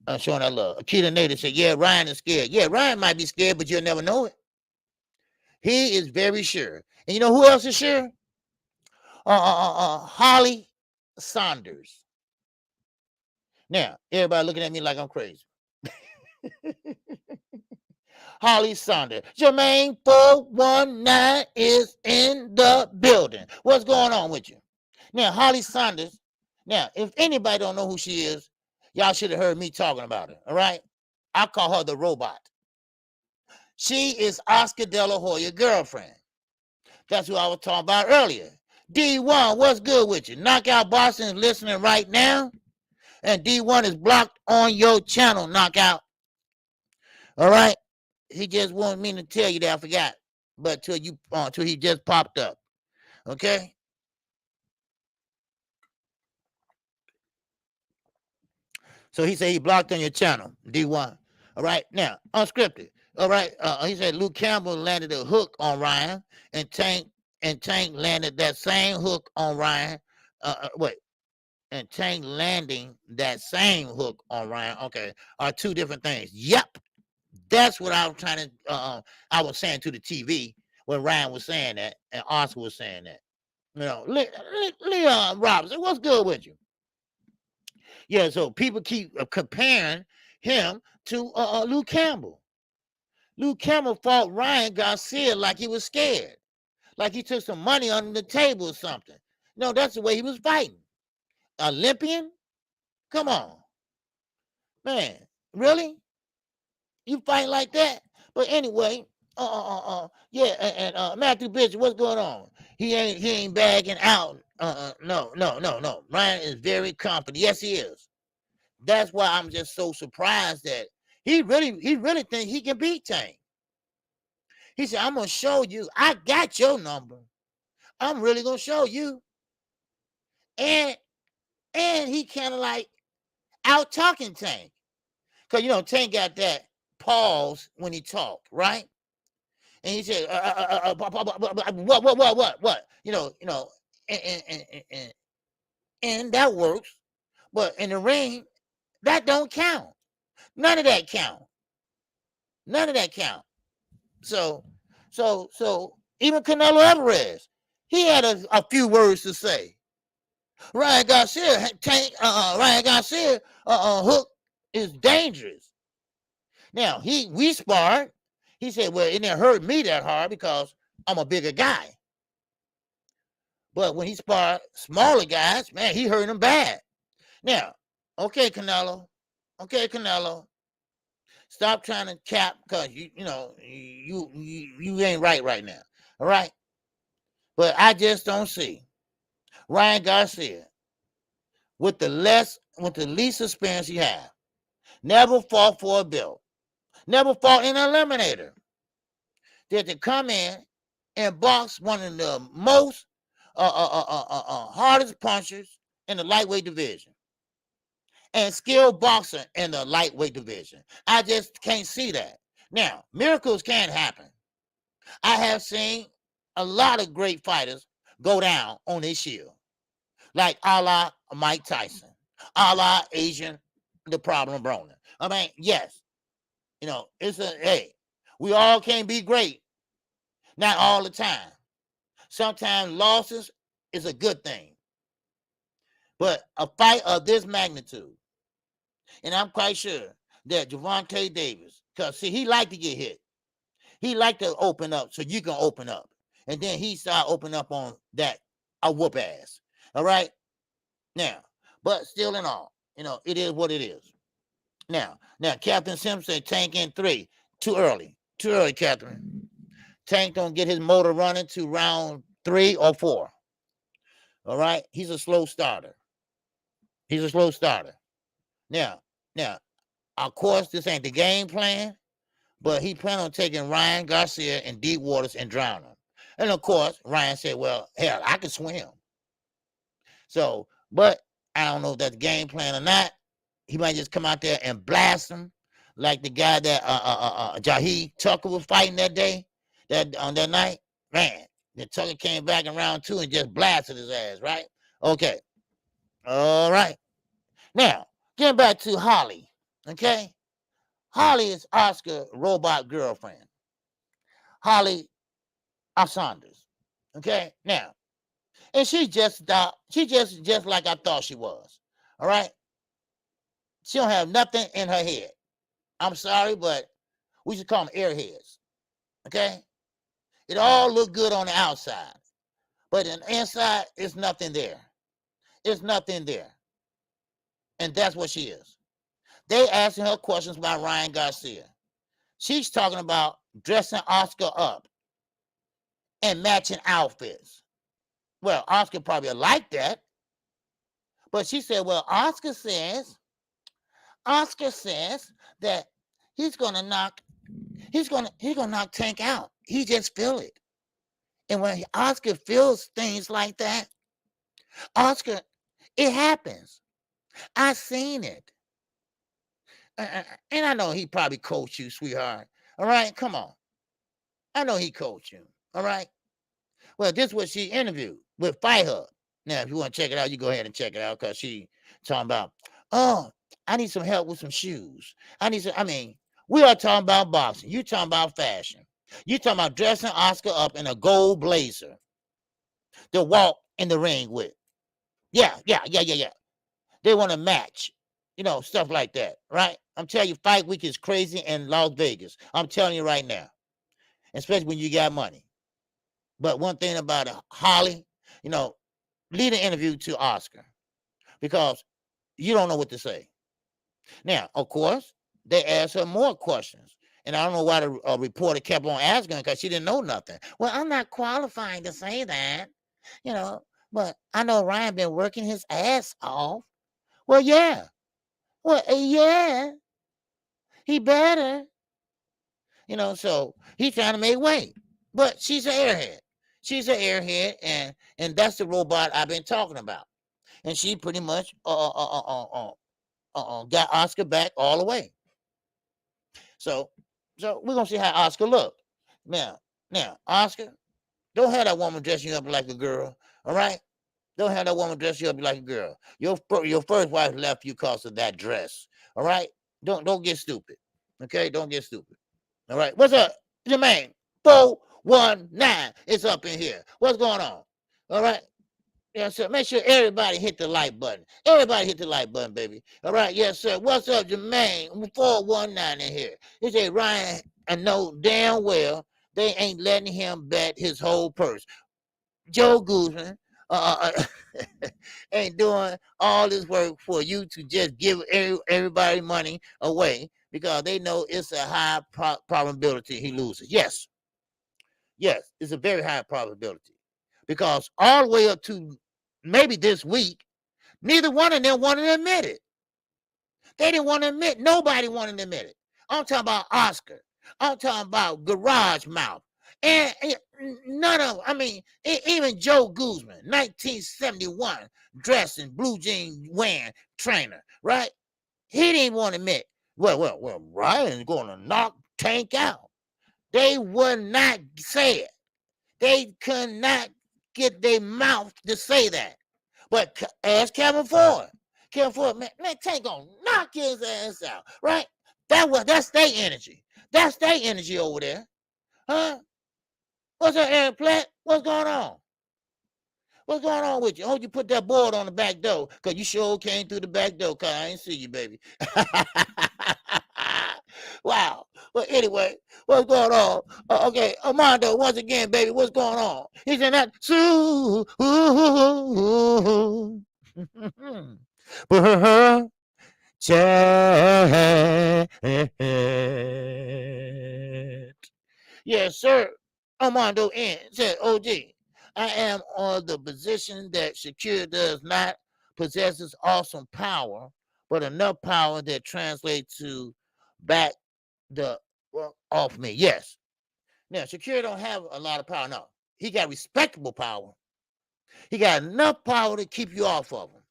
[SPEAKER 1] I'm showing that love. Akita Nader said, yeah, Ryan is scared. Yeah, Ryan might be scared, but you'll never know it. He is very sure. And you know who else is sure? Holly Saunders. Now, everybody looking at me like I'm crazy. Holly Saunders. Jermaine 419 is in the building. What's going on with you? Now, Holly Saunders. Now, if anybody don't know who she is, y'all should have heard me talking about her. All right? I call her the robot. She is Oscar De La Hoya's girlfriend. That's who I was talking about earlier. D1, what's good with you? Knockout Boston is listening right now. And D1 is blocked on your channel, Knockout. All right? He just wanted me to tell you that I forgot. But till he just popped up. Okay? So he said he blocked on your channel, D1. All right? Now, unscripted. All right? He said Luke Campbell landed a hook on Ryan, and Tank landed that same hook on Ryan. And Tank landing that same hook on Ryan, okay, are two different things. Yep. That's what I was trying to, I was saying to the TV when Ryan was saying that and Oscar was saying that. You know, Leon Robinson, what's good with you? Yeah, so people keep comparing him to Luke Campbell. Luke Campbell fought Ryan Garcia like he was scared, like he took some money under the table or something. No, that's the way he was fighting. Olympian? Come on. Man, really? You fight like that? But anyway, yeah, and Matthew Bitch, what's going on? He ain't bagging out. No. Ryan is very confident. Yes, he is. That's why I'm just so surprised that he really think he can beat Tank. He said, I'm gonna show you. I got your number. I'm really gonna show you. And he kind of like out talking Tank. Because you know, Tank got that pause when he talked, right? And he said, what? You know, and that works. But in the ring, that don't count. None of that count. So even Canelo Alvarez, he had a few words to say. Ryan Garcia hook is dangerous. Now we sparred. He said, well, it didn't hurt me that hard because I'm a bigger guy. But when he sparred smaller guys, man, he hurt them bad. Now, okay, Canelo. Stop trying to cap because you ain't right now. All right? But I just don't see Ryan Garcia with the least experience he have. Never fought for a belt. Never fought in an eliminator. That to come in and box one of the most hardest punchers in the lightweight division and skilled boxer in the lightweight division. I just can't see that. Now, miracles can happen. I have seen a lot of great fighters go down on this shield, like a la Mike Tyson, a la Asian, the problem Broner. I mean, yes, it's hey, we all can't be great, not all the time. Sometimes losses is a good thing, but a fight of this magnitude, and I'm quite sure that Gervonta Davis, because see, he like to get hit. He like to open up so you can open up. And then he start opening up on that, a whoop ass. All right? Now, but still in all, it is what it is. Now, Captain Simpson, Tank in 3. Too early. Too early, Captain. Tank don't get his motor running to round 3 or 4. All right? He's a slow starter. Now, of course, this ain't the game plan, but he planned on taking Ryan Garcia in deep waters and drowning him. And of course, Ryan said, well, hell, I can swim. So, but I don't know if that's the game plan or not. He might just come out there and blast him like the guy that Jahi Tucker was fighting that day, on that night. Man, the Tucker came back in round 2 and just blasted his ass, right? Okay. All right. Now, getting back to Holly, okay? Holly is Oscar robot girlfriend. Holly Saunders. Okay? Now, and she just like I thought she was. All right? She don't have nothing in her head. I'm sorry, but we should call them airheads. Okay? It all look good on the outside, but on the inside, it's nothing there. It's nothing there. And that's what she is. They asking her questions about Ryan Garcia. She's talking about dressing Oscar up and matching outfits. Well, Oscar probably like that. But she said, well, Oscar says that he's gonna knock Tank out. He just feel it. And when Oscar feels things like that, Oscar, it happens. I seen it. And I know he probably coached you, sweetheart. All right, come on. I know he coached you. All right. Well, this is what she interviewed with Fight Hub. Now, if you want to check it out, you go ahead and check it out because she talking about, oh, I need some help with some shoes. We are talking about boxing. You talking about fashion. You talking about dressing Oscar up in a gold blazer to walk in the ring with. Yeah. They want to match. Stuff like that, right? I'm telling you, fight week is crazy in Las Vegas. I'm telling you right now, especially when you got money. But one thing about it, Holly, lead an interview to Oscar because you don't know what to say. Now, of course, they asked her more questions. And I don't know why the reporter kept on asking because she didn't know nothing. Well, I'm not qualifying to say that, but I know Ryan been working his ass off. Well, yeah. Well, yeah, he better, so he's trying to make weight. But she's an airhead. She's an airhead, and that's the robot I've been talking about. And she pretty much got Oscar back all the way. So we're gonna see how Oscar look. Now, Oscar, don't have that woman dress you up like a girl, all right? Don't have that woman dress you up like a girl. Your first wife left you because of that dress. All right? Don't get stupid. Okay? Don't get stupid. All right. What's up? Jermaine 419 is up in here. What's going on? All right. Yes, sir. Make sure everybody hit the like button. Everybody hit the like button, baby. All right. Yes, sir. What's up, Jermaine 419 in here? He said, Ryan, I know damn well they ain't letting him bet his whole purse. Joe Guzman ain't doing all this work for you to just give everybody money away because they know it's a high probability he loses. Yes, it's a very high probability because all the way up to maybe this week, neither one of them wanted to admit it. They didn't want to admit. Nobody wanted to admit it. I'm talking about Oscar. I'm talking about Garage Mouth And none of them, I mean, even Joe Guzman, 1971, dressed in blue jean wearing trainer, right? He didn't want to admit, well, Ryan's going to knock Tank out. They would not say it. They could not get their mouth to say that. But ask Kevin Ford. Kevin Ford, man, Tank gonna knock his ass out, right? That's their energy. That's their energy over there. Huh? What's up, Aaron Platt? What's going on? What's going on with you? Oh, you put that board on the back door, because you sure came through the back door, because I ain't see you, baby. Wow. But anyway, what's going on? Okay, Armando, once again, baby, what's going on? He said that, yes, sir. Armando N said, OG, I am on the position that Shakur does not possesses awesome power, but enough power that translates to back the off me. Yes. Now, Shakur don't have a lot of power. No. He got respectable power. He got enough power to keep you off of him.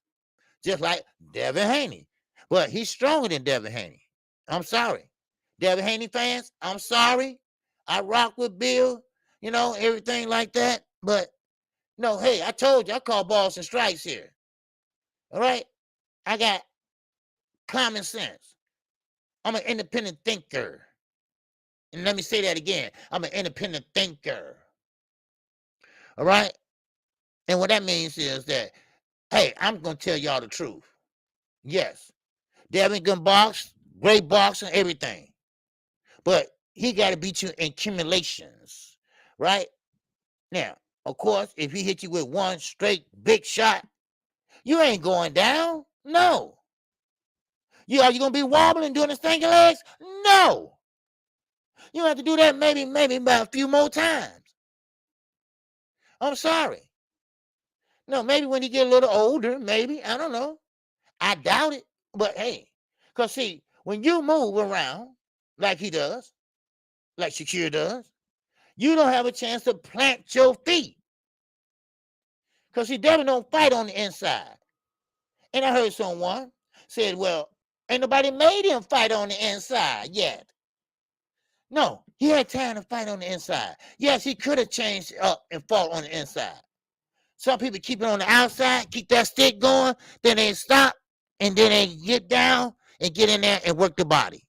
[SPEAKER 1] Just like Devin Haney. But he's stronger than Devin Haney. I'm sorry. Devin Haney fans, I'm sorry. I rock with Bill, everything like that. But no, hey, I told you, I call balls and strikes here. All right? I got common sense. I'm an independent thinker. And let me say that again. I'm an independent thinker. All right? And what that means is that, hey, I'm going to tell y'all the truth. Yes. Devin can box, great boxer, everything. But he got to beat you in accumulations. Right? Now, of course, if he hit you with one straight big shot, you ain't going down. No. Are you going to be wobbling doing the stinking legs? No. You have to do that maybe about a few more times. I'm sorry. No, maybe when you get a little older, maybe. I don't know. I doubt it. But hey, because see, when you move around like he does, like Shakur does, you don't have a chance to plant your feet. Because he definitely don't fight on the inside. And I heard someone said, well, ain't nobody made him fight on the inside yet. No, he had time to fight on the inside. Yes, he could have changed up and fought on the inside. Some people keep it on the outside, keep that stick going, then they stop, and then they get down and get in there and work the body.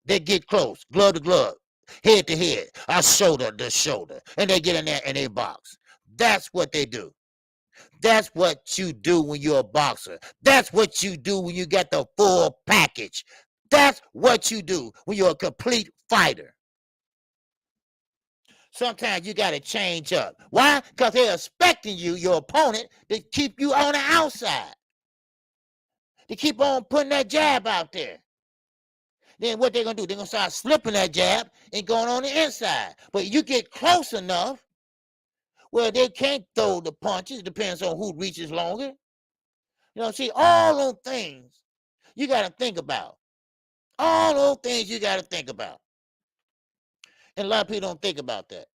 [SPEAKER 1] They get close, glove to glove, head to head, shoulder to shoulder, and they get in there and they box. That's what they do. That's what you do when you're a boxer. That's what you do when you got the full package. That's what you do when you're a complete fighter. Sometimes you got to change up. Why? Because they're expecting you, your opponent, to keep you on the outside. To keep on putting that jab out there. Then what they're going to do, they're going to start slipping that jab and going on the inside. But you get close enough where they can't throw the punches. It depends on who reaches longer. See, all those things you got to think about. All those things you got to think about. And a lot of people don't think about that.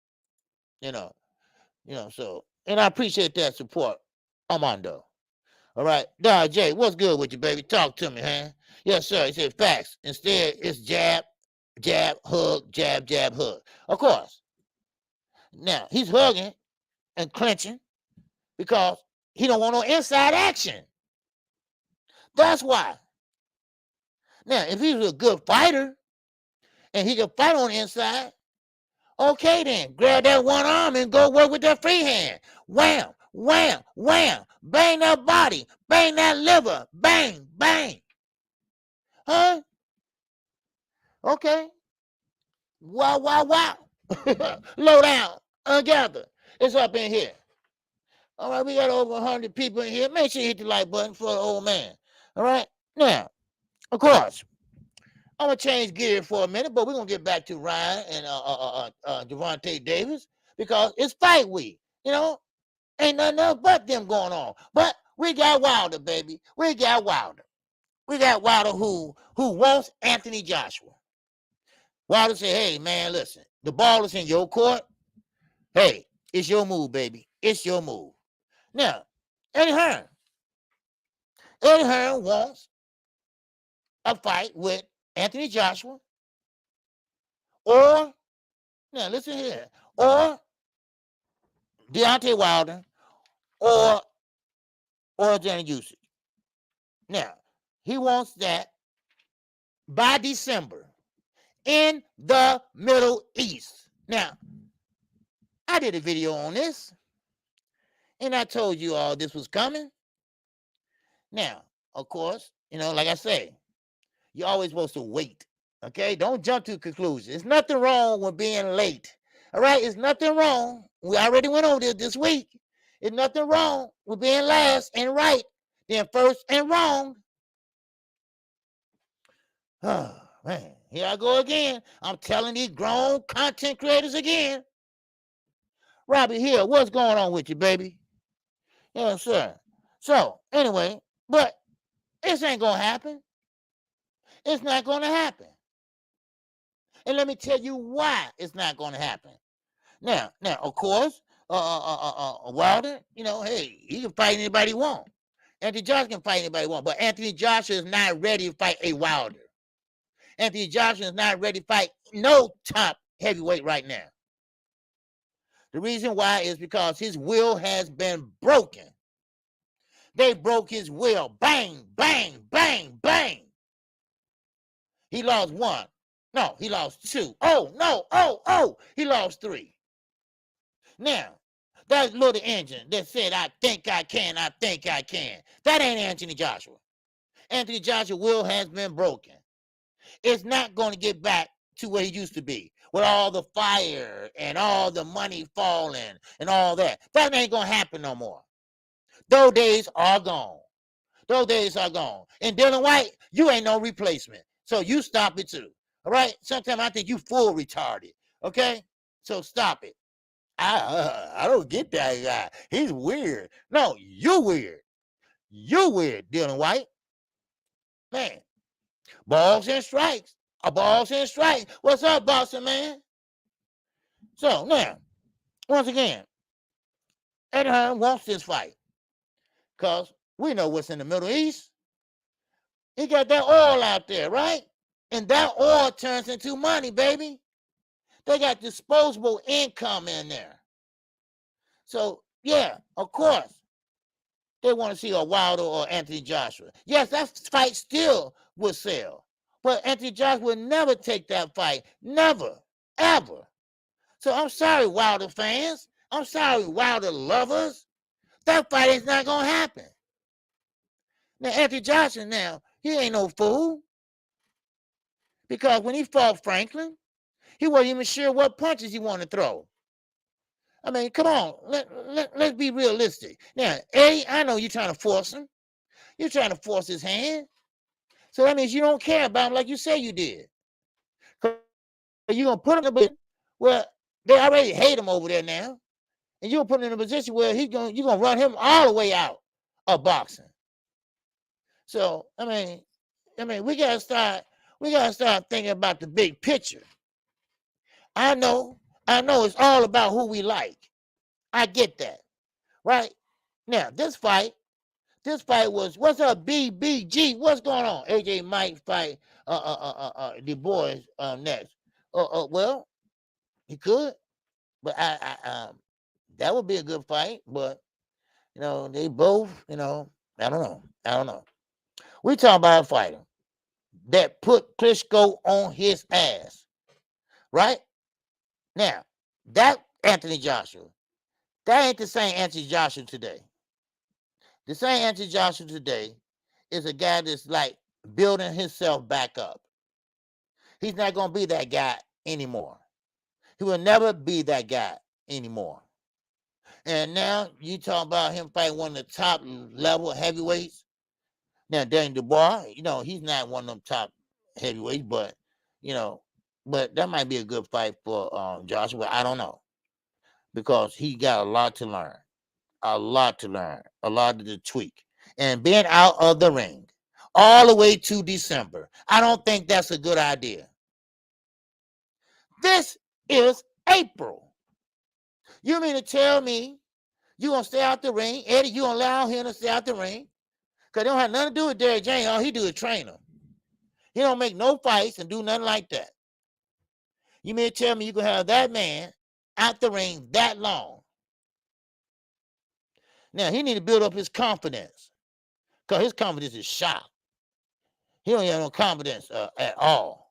[SPEAKER 1] So, and I appreciate that support, Armando. All right. Don J, what's good with you, baby? Talk to me, huh? Yes, sir. He said facts. Instead, it's jab, jab, hug, jab, jab, hug. Of course. Now, he's hugging and clenching because he don't want no inside action. That's why. Now, if he was a good fighter and he could fight on the inside, okay then, grab that one arm and go work with that free hand. Wham, wham, wham. Bang that body. Bang that liver. Bang, bang. Huh? Okay. Wow, wow, wow. Low down. Together. It's up in here. All right, we got over 100 people in here. Make sure you hit the like button for the old man. All right? Now, of course, I'm going to change gear for a minute, but we're going to get back to Ryan and Gervonta Davis because it's fight week. Ain't nothing else but them going on. But we got Wilder, baby. We got Wilder. We got Wilder who wants Anthony Joshua. Wilder said, hey, man, listen, the ball is in your court. Hey, it's your move, baby. It's your move. Now, Eddie Hearn. Eddie Hearn wants a fight with Anthony Joshua or, now listen here, or Deontay Wilder or Johnny Usyk. Now, he wants that by December in the Middle East. Now, I did a video on this, and I told you all this was coming. Now, of course, like I say, you're always supposed to wait, okay? Don't jump to conclusions. There's nothing wrong with being late, all right? It's nothing wrong. We already went over this week. There's nothing wrong with being last and right, then first and wrong. Oh, man, here I go again. I'm telling these grown content creators again. Robbie Hill, what's going on with you, baby? Yes, sir. So, anyway, but this ain't going to happen. It's not going to happen. And let me tell you why it's not going to happen. Now, of course, Wilder, hey, he can fight anybody he wants. Anthony Joshua can fight anybody he wants, but Anthony Joshua is not ready to fight a Wilder. Anthony Joshua is not ready to fight no top heavyweight right now. The reason why is because his will has been broken. They broke his will. Bang, bang, bang, bang. He lost one. No, he lost two. Oh, no. He lost three. Now, that little engine that said, I think I can. That ain't Anthony Joshua. Anthony Joshua's will has been broken. It's not going to get back to where he used to be with all the fire and all the money falling and all that. That ain't going to happen no more. Those days are gone. And Dylan White, you ain't no replacement. So you stop it too. All right? Sometimes I think you full retarded. Okay? So stop it. I don't get that guy. He's weird. No, you're weird. You're weird, Dylan White. Man. Balls and strikes. What's up, Boston, man? So now, once again, Eddie Hearn wants this fight. Because we know what's in the Middle East. He got that oil out there, right? And that oil turns into money, baby. They got disposable income in there. So, yeah, of course, they want to see a Wilder or Anthony Joshua. Yes, that fight still will sell. But Anthony Joshua will never take that fight. Never, ever. So I'm sorry, Wilder fans. I'm sorry, Wilder lovers. That fight is not going to happen. Now, Anthony Joshua now, he ain't no fool. Because when he fought Franklin, he wasn't even sure what punches he wanted to throw. I mean, come on. Let's be realistic. Now, Eddie, I know you're trying to force him. You're trying to force his hand. So that means you don't care about him like you say you did. You're going to put him in a position where they already hate him over there now. And you're going to put him in a position where you're going to run him all the way out of boxing. So, I mean, we got to start thinking about the big picture. I know it's all about who we like. I get that. Right? Now, this fight was, what's up, BBG? What's going on? AJ might fight Du Bois next. Well, he could, but I that would be a good fight. But they both, I don't know. We talking about a fighter that put Klitschko on his ass, right? Now, that Anthony Joshua, that ain't the same Anthony Joshua today. The same Anthony Joshua today is a guy that's like building himself back up. He's not going to be that guy anymore. He will never be that guy anymore. And now you talk about him fighting one of the top level heavyweights. Now, Daniel Dubois, he's not one of them top heavyweights, but, but that might be a good fight for Joshua. I don't know. Because he got a lot to learn. A lot to tweak. And being out of the ring all the way to December, I don't think that's a good idea. This is April. You mean to tell me you gonna stay out the ring, Eddie? You gonna allow him to stay out the ring? Cause it don't have nothing to do with Derrick James. All he do is train him. He don't make no fights and do nothing like that. You mean to tell me you can have that man out the ring that long? Now he need to build up his confidence, cause his confidence is shot. He don't have no confidence at all.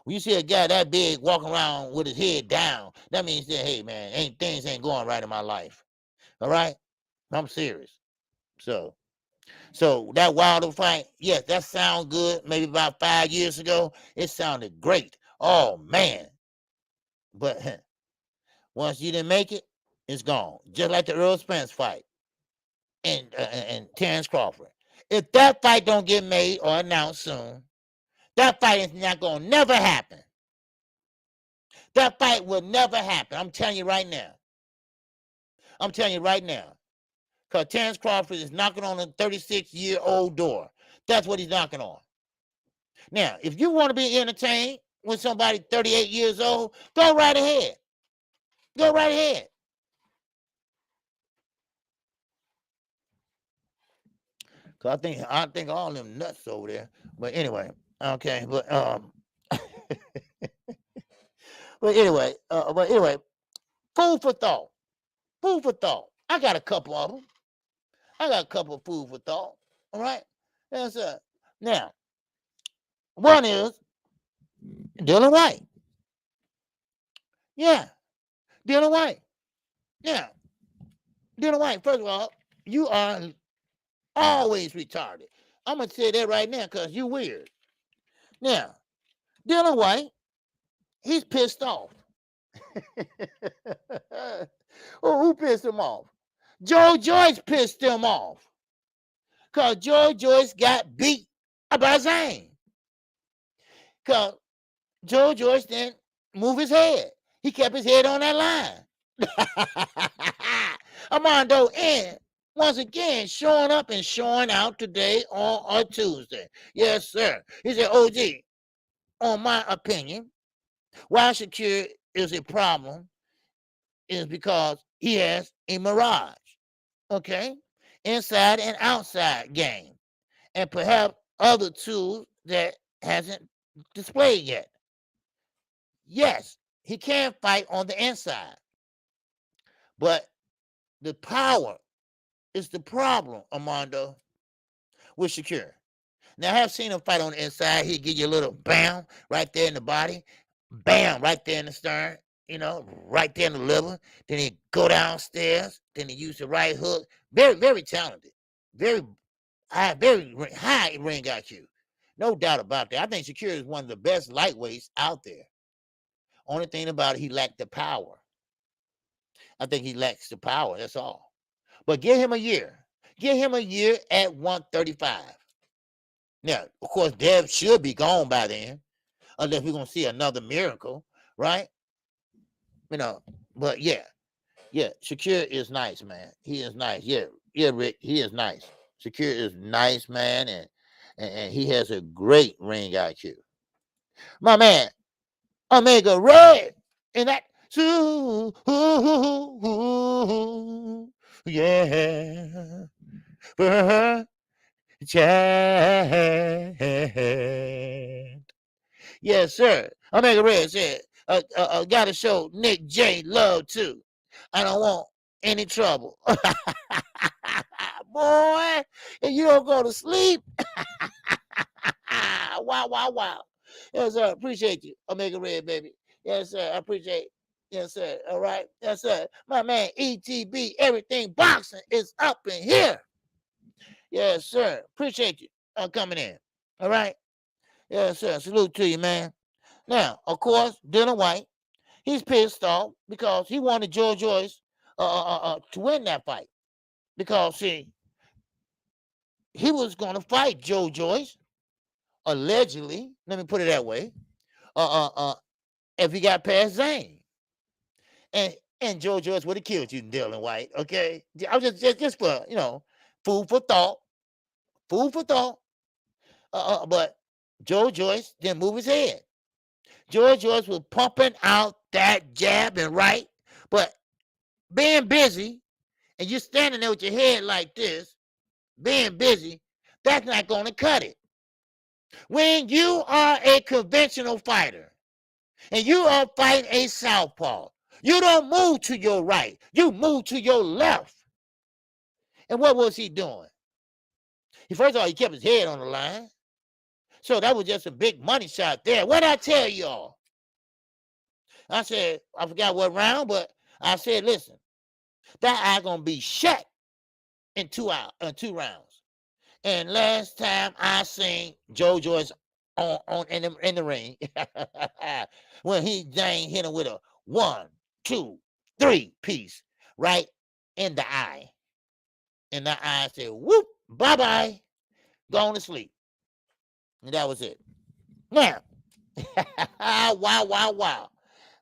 [SPEAKER 1] When you see a guy that big walking around with his head down, that means that, hey man, things ain't going right in my life. All right, I'm serious. So that Wilder fight, yes, that sound good. Maybe about 5 years ago, it sounded great. Oh man, but once you didn't make it, it's gone. Just like the Earl Spence fight and Terrence Crawford. If that fight don't get made or announced soon, that fight is not gonna never happen. That fight will never happen. I'm telling you right now. I'm telling you right now. Because Terrence Crawford is knocking on a 36-year-old door. That's what he's knocking on. Now, if you want to be entertained with somebody 38 years old, go right ahead. Go right ahead. Because I think all them nuts over there. But anyway, okay. But anyway, food for thought. Food for thought. I got a couple of them. I got a couple of food for thought. All right? That's now, one is Dylan White. Yeah. Dylan White. Yeah. Dylan White, first of all, you are always retarded. I'm going to say that right now because you weird. Now, Dylan White, he's pissed off. Oh, who pissed him off? Joe Joyce pissed him off. Because Joe Joyce got beat by Zane. Because Joe Joyce didn't move his head. He kept his head on that line. Armando N, once again, showing up and showing out today on a Tuesday. Yes, sir. He said, OG, on my opinion, why Shakur is a problem is because he has a mirage, okay? Inside and outside game. And perhaps other tools that hasn't displayed yet. Yes, he can fight on the inside. But the power is the problem, Armando, with Shakur. Now, I have seen him fight on the inside. He'll give you a little bam right there in the body, bam right there in the stern, right there in the liver. Then he go downstairs. Then he use the right hook. Very, very talented. Very high ring IQ. No doubt about that. I think Shakur is one of the best lightweights out there. Only thing about it, he lacked the power. I think he lacks the power. That's all. But give him a year. Give him a year at 135. Now, of course, Dev should be gone by then, unless we're going to see another miracle, right? But yeah, Shakur is nice, man. He is nice. Yeah, Rick, he is nice. Shakur is nice, man, and he has a great ring IQ. My man, Omega Red, and that, yeah, chant. Yes, sir. Omega Red said, gotta show Nick J love too. I don't want any trouble. Boy, if you don't go to sleep, wow. Yes, sir. Appreciate you, Omega Red, baby. Yes, sir. I appreciate it. Yes, sir. All right. Yes, sir. My man, ETB, everything boxing is up in here. Yes, sir. Appreciate you coming in. All right. Yes, sir. Salute to you, man. Now, of course, Dylan White, he's pissed off because he wanted Joe Joyce to win that fight. Because, see, he was going to fight Joe Joyce, allegedly, let me put it that way, if he got past Zane. And Joe Joyce would have killed you, Dylan White, okay? I was just for, food for thought. Food for thought. But Joe Joyce didn't move his head. Joe Joyce was pumping out that jab and right, but being busy, and you're standing there with your head like this, being busy, that's not going to cut it. When you are a conventional fighter, and you are fighting a southpaw, you don't move to your right, you move to your left. And what was he doing? First of all, he kept his head on the line. So that was just a big money shot there. What did I tell y'all? I said, I forgot what round, but I said, listen, that eye gonna be shut in 2 rounds. And last time I seen Joyce in the ring, when he dang hit him with a 1, 2, 3 piece right in the eye. And the eye said, whoop, bye-bye, going to sleep. And that was it. Now, wow.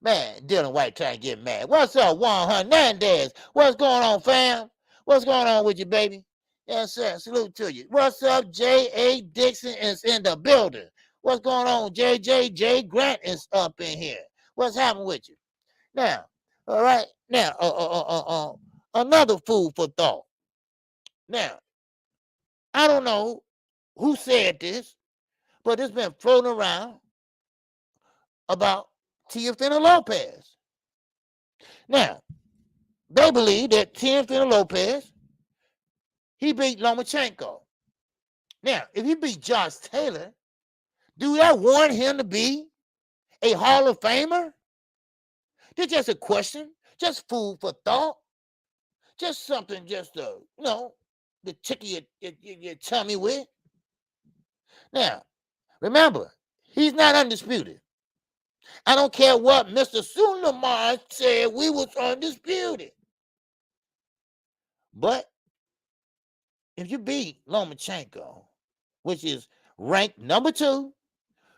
[SPEAKER 1] Man, Dylan White trying to get mad. What's up, Juan Hernandez? What's going on, fam? What's going on with you, baby? Yes, sir. Salute to you. What's up, J.A. Dixon is in the building. What's going on, J. Grant is up in here. What's happening with you? Now, all right. Now, another food for thought. Now, I don't know who said this, but it's been floating around about Teofimo Lopez. Now, they believe that Teofimo Lopez, he beat Lomachenko. Now, if he beat Josh Taylor, do that warrant him to be a Hall of Famer? It's just a question, just food for thought, just something just to, to tickle your tummy with. Now, remember, he's not undisputed. I don't care what Mr. Suleiman said, we was undisputed. But if you beat Lomachenko, which is ranked number 2,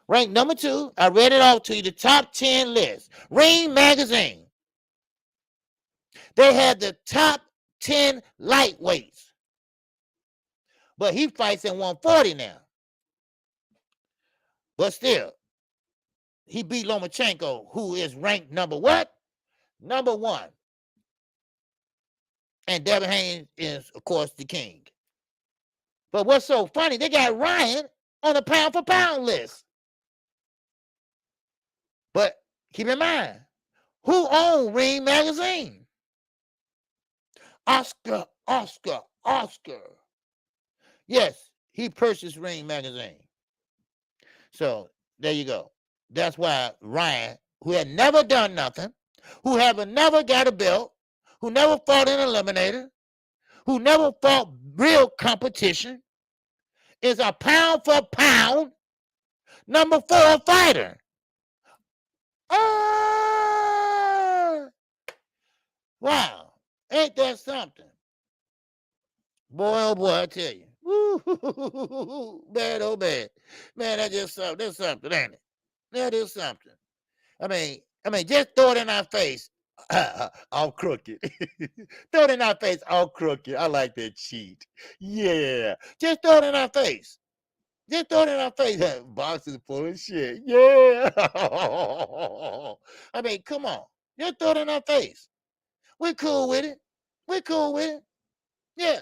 [SPEAKER 1] I read it off to you, the top 10 list, Ring Magazine. They had the top 10 lightweights. But he fights in 140 now. But still, he beat Lomachenko, who is ranked number what? Number 1. And Devin Haney is, of course, the king. But what's so funny, they got Ryan on the pound-for-pound list. But keep in mind, who owned Ring Magazine? Oscar. Yes, he purchased Ring Magazine. So there you go. That's why Ryan, who had never done nothing, who never got a belt, who never fought an eliminator, who never fought real competition, is a pound-for-pound number 4 fighter. Wow. Ain't that something? Boy, oh boy, I tell you. Woo, bad, oh bad. Man, that's something, ain't it? That is something. I mean, just throw it in our face. All crooked. Throw it in our face, all crooked. I like that cheat. Yeah. Just throw it in our face. Just throw it in our face. That box is full of shit. Yeah. I mean, come on. Just throw it in our face. We're cool with it. Yeah.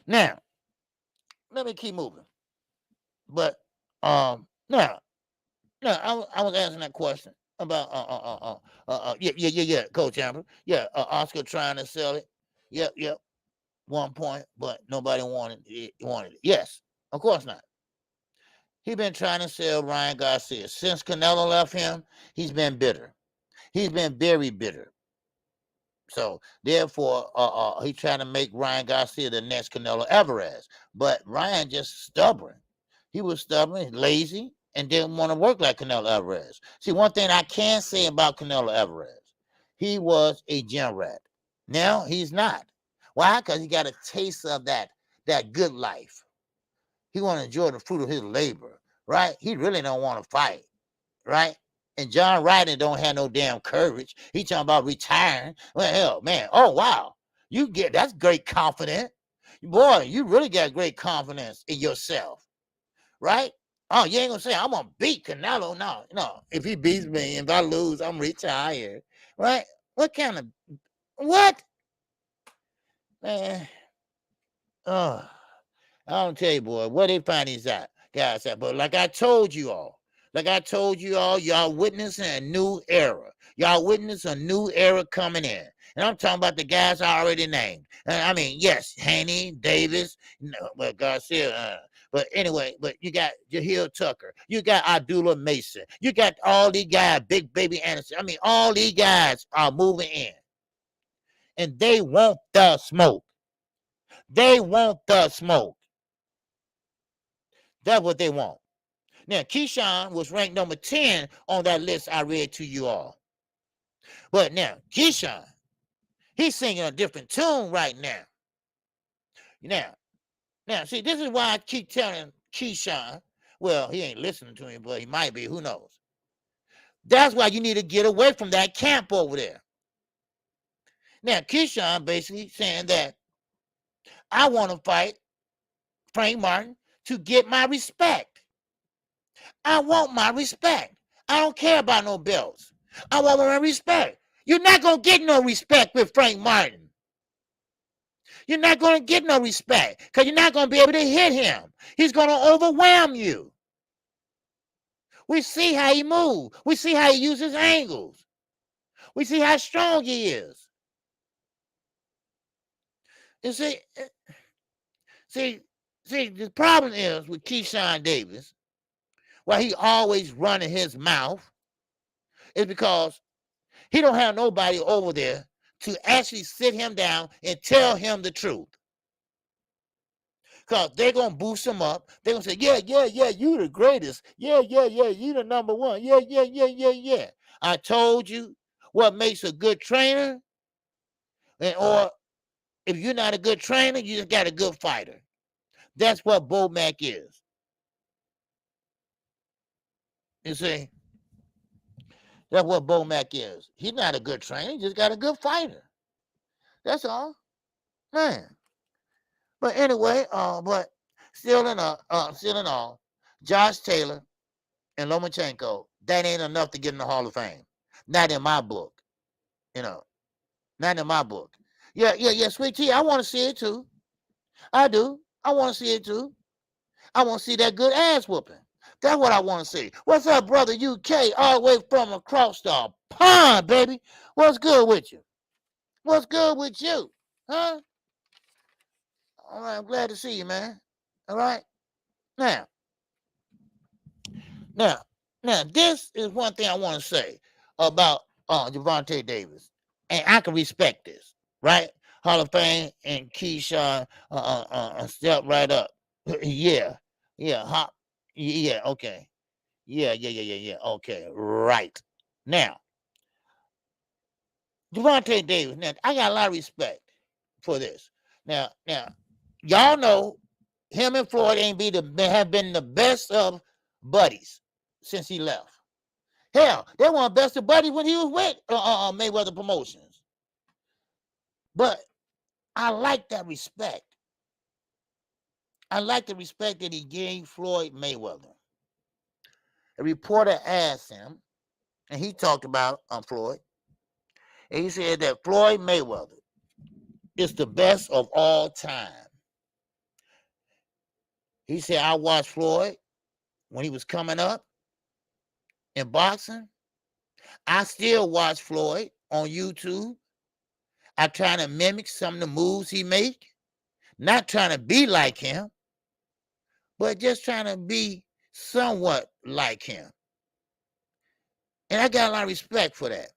[SPEAKER 1] Now, let me keep moving. But now, I was asking that question about Coach Amber. Yeah, Oscar trying to sell it. Yep. 1 point, but nobody wanted it. Yes, of course not. He's been trying to sell Ryan Garcia. Since Canelo left him, he's been bitter. He's been very bitter. So, therefore, he's trying to make Ryan Garcia the next Canelo Alvarez. But Ryan just stubborn. He was stubborn, lazy, and didn't want to work like Canelo Alvarez. See, one thing I can say about Canelo Alvarez, he was a gym rat. Now, he's not. Why? Because he got a taste of that good life. He want to enjoy the fruit of his labor, right? He really don't want to fight, right? And John Ryder don't have no damn courage. He talking about retiring. Well, hell, man. Oh, wow. That's great confidence. Boy, you really got great confidence in yourself, right? Oh, you ain't gonna say I'm gonna beat Canelo? No, no. If he beats me, if I lose, I'm retired. Right? What kind of what? Man. Oh, I don't tell you, boy, what they find these out, guys out. But like I told you all, y'all witnessing a new era. Y'all witness a new era coming in. And I'm talking about the guys I already named. I mean, yes, Haney, Davis, well, Garcia. But anyway, but you got Jahil Tucker. You got Abdullah Mason. You got all these guys, Big Baby Anderson. I mean, all these guys are moving in. And they want the smoke. They want the smoke. That's what they want. Now, Keyshawn was ranked number 10 on that list I read to you all. But now, Keyshawn, he's singing a different tune right now. Now, see, this is why I keep telling Keyshawn, well, he ain't listening to me, but he might be, who knows. That's why you need to get away from that camp over there. Now, Keyshawn basically saying that I want to fight Frank Martin to get my respect. I want my respect. I don't care about no belts. I want my respect. You're not going to get no respect with Frank Martin. You're not going to get no respect because you're not going to be able to hit him. He's going to overwhelm you. We see how he moves. We see how he uses angles. We see how strong he is. You see, the problem is with Keyshawn Davis, why he always running his mouth, is because he don't have nobody over there to actually sit him down and tell him the truth. Because they're going to boost him up. They're going to say, yeah, you the greatest. Yeah, you the number one. Yeah. I told you what makes a good trainer. Or if you're not a good trainer, you just got a good fighter. That's what Bo Mac is. You see? That's what Bo Mac is. He's not a good trainer. He just got a good fighter. That's all. Man. But anyway, but still in all, Josh Taylor and Lomachenko, that ain't enough to get in the Hall of Fame. Not in my book. Not in my book. Yeah, Sweet Tea, I want to see it too. I do. I want to see it too. I want to see that good ass whooping. That's what I want to see. What's up, brother UK, all the way from across the pond, baby? What's good with you? What's good with you? Huh? All right, I'm glad to see you, man. All right? Now, this is one thing I want to say about Gervonta Davis. And I can respect this, right? Hall of Fame and Keyshawn step right up. Yeah, okay. Yeah, okay, right. Now, Gervonta Davis, now, I got a lot of respect for this. Now, y'all know him and Floyd have been the best of buddies since he left. Hell, they were best of buddies when he was with Mayweather Promotions. But I like that respect. I like the respect that he gave Floyd Mayweather. A reporter asked him, and he talked about Floyd, and he said that Floyd Mayweather is the best of all time. He said, I watched Floyd when he was coming up in boxing. I still watch Floyd on YouTube. I try to mimic some of the moves he make. Not trying to be like him, but just trying to be somewhat like him. And I got a lot of respect for that.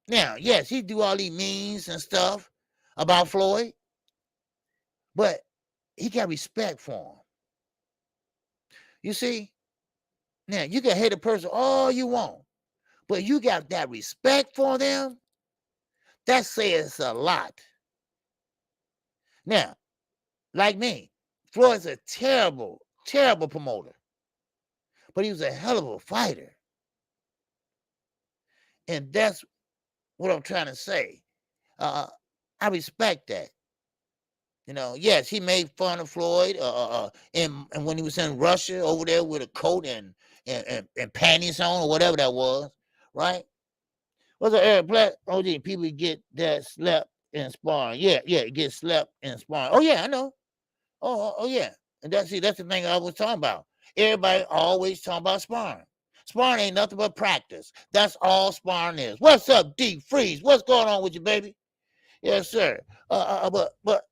[SPEAKER 1] Now, yes, he do all these memes and stuff about Floyd, but he got respect for him. You see? Now, you can hate a person all you want, but you got that respect for them, that says a lot. Now, like me, Floyd's a terrible, terrible promoter, but he was a hell of a fighter. And that's what I'm trying to say. I respect that. Yes, he made fun of Floyd, and when he was in Russia over there with a coat and panties on or whatever that was, right? What's an Eric Black? Oh, yeah, people get that slept in sparring. Yeah, get slept in sparring. Oh yeah, I know. Oh yeah, and that's the thing I was talking about. Everybody always talking about sparring. Sparring ain't nothing but practice. That's all sparring is. What's up, Deep Freeze? What's going on with you, baby? Yes, sir. But but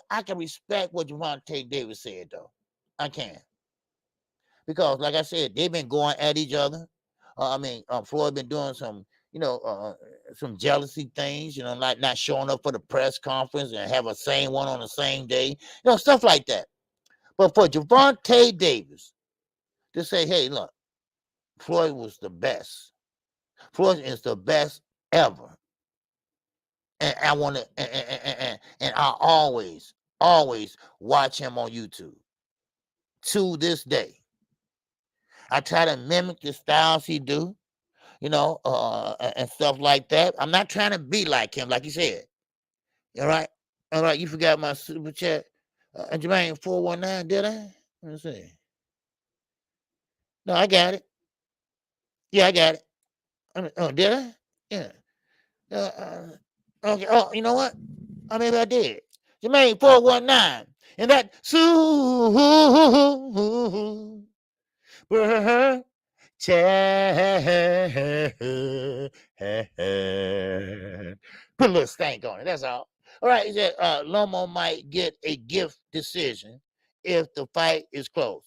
[SPEAKER 1] I can respect what Gervonta Davis said, though. I can. Because, like I said, they've been going at each other. Floyd been doing some jealousy things, like not showing up for the press conference and have a same one on the same day, stuff like that. But for Gervonta Davis to say, hey, look, Floyd was the best. Floyd is the best ever. And I want to, and I always watch him on YouTube. To this day, I try to mimic the styles he do, and stuff like that. I'm not trying to be like him, like you said. All right. You forgot my super chat, Jermaine 419. Did I? Let me see. No, I got it. Yeah, I got it. Did I? Yeah. Okay. Oh, you know what? Oh, maybe I did. Jermaine 419. And that put a little stank on it. That's all. All right. He said Loma might get a gift decision if the fight is close.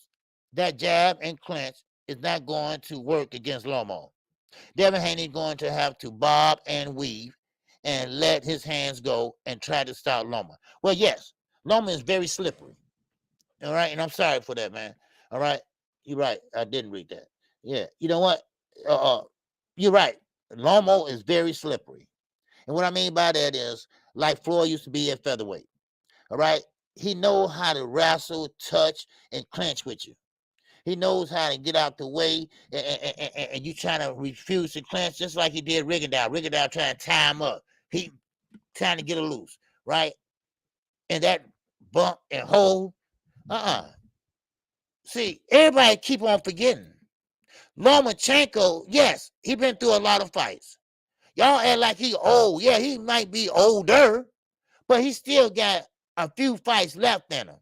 [SPEAKER 1] That jab and clinch is not going to work against Loma. Devin Haney going to have to bob and weave and let his hands go and try to stop Loma. Well, yes, Loma is very slippery. All right, and I'm sorry for that, man. All right, you're right. I didn't read that. Yeah, you know what? You're right. Loma is very slippery, and what I mean by that is like Floyd used to be at featherweight. All right, he knows how to wrestle, touch, and clinch with you. He knows how to get out the way, and you trying to refuse to clinch, just like he did Rigondeaux. Rigondeaux trying to tie him up. He trying to get it loose, right? And that bump and hold, See, everybody keep on forgetting. Lomachenko, yes, he been through a lot of fights. Y'all act like he old. Yeah, he might be older, but he still got a few fights left in him.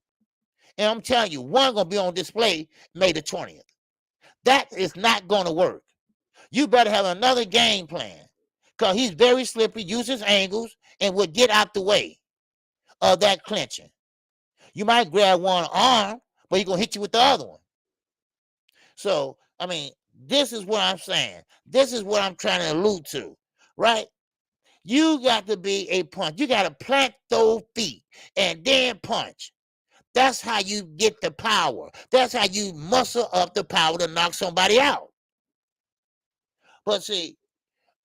[SPEAKER 1] And I'm telling you, one gonna be on display May the 20th. That is not gonna work. You better have another game plan, because he's very slippery, uses angles, and would get out the way of that clinching. You might grab one arm, but he's gonna hit you with the other one. So, this is what I'm saying. This is what I'm trying to allude to, right? You got to be a punch. You got to plant those feet and then punch. That's how you get the power. That's how you muscle up the power to knock somebody out. But see,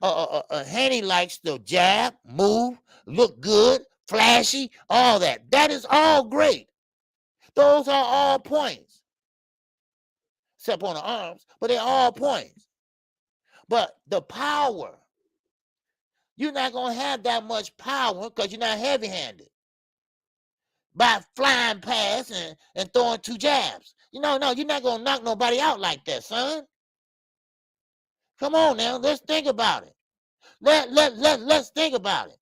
[SPEAKER 1] Haney likes the jab, move, look good, flashy, all that. That is all great. Those are all points. Except on the arms, but they're all points. But the power, you're not going to have that much power because you're not heavy-handed by flying past and throwing two jabs. No, you're not going to knock nobody out like that, son. Come on now, let's think about it. Let's think about it.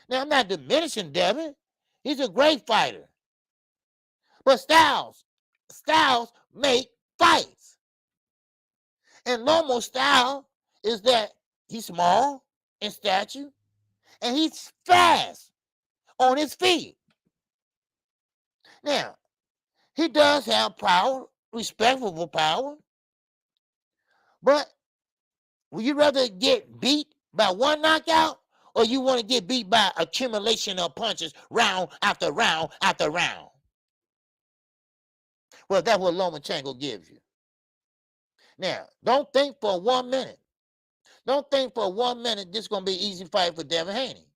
[SPEAKER 1] Now, I'm not diminishing Devin. He's a great fighter. But styles make fights. And Lomo's style is that he's small in stature and he's fast on his feet. Now, he does have power, respectable power, but would you rather get beat by one knockout, or you want to get beat by accumulation of punches round after round after round? Well, that's what Lomachenko gives you. Now, don't think for 1 minute. Don't think for 1 minute this is going to be an easy fight for Devin Haney.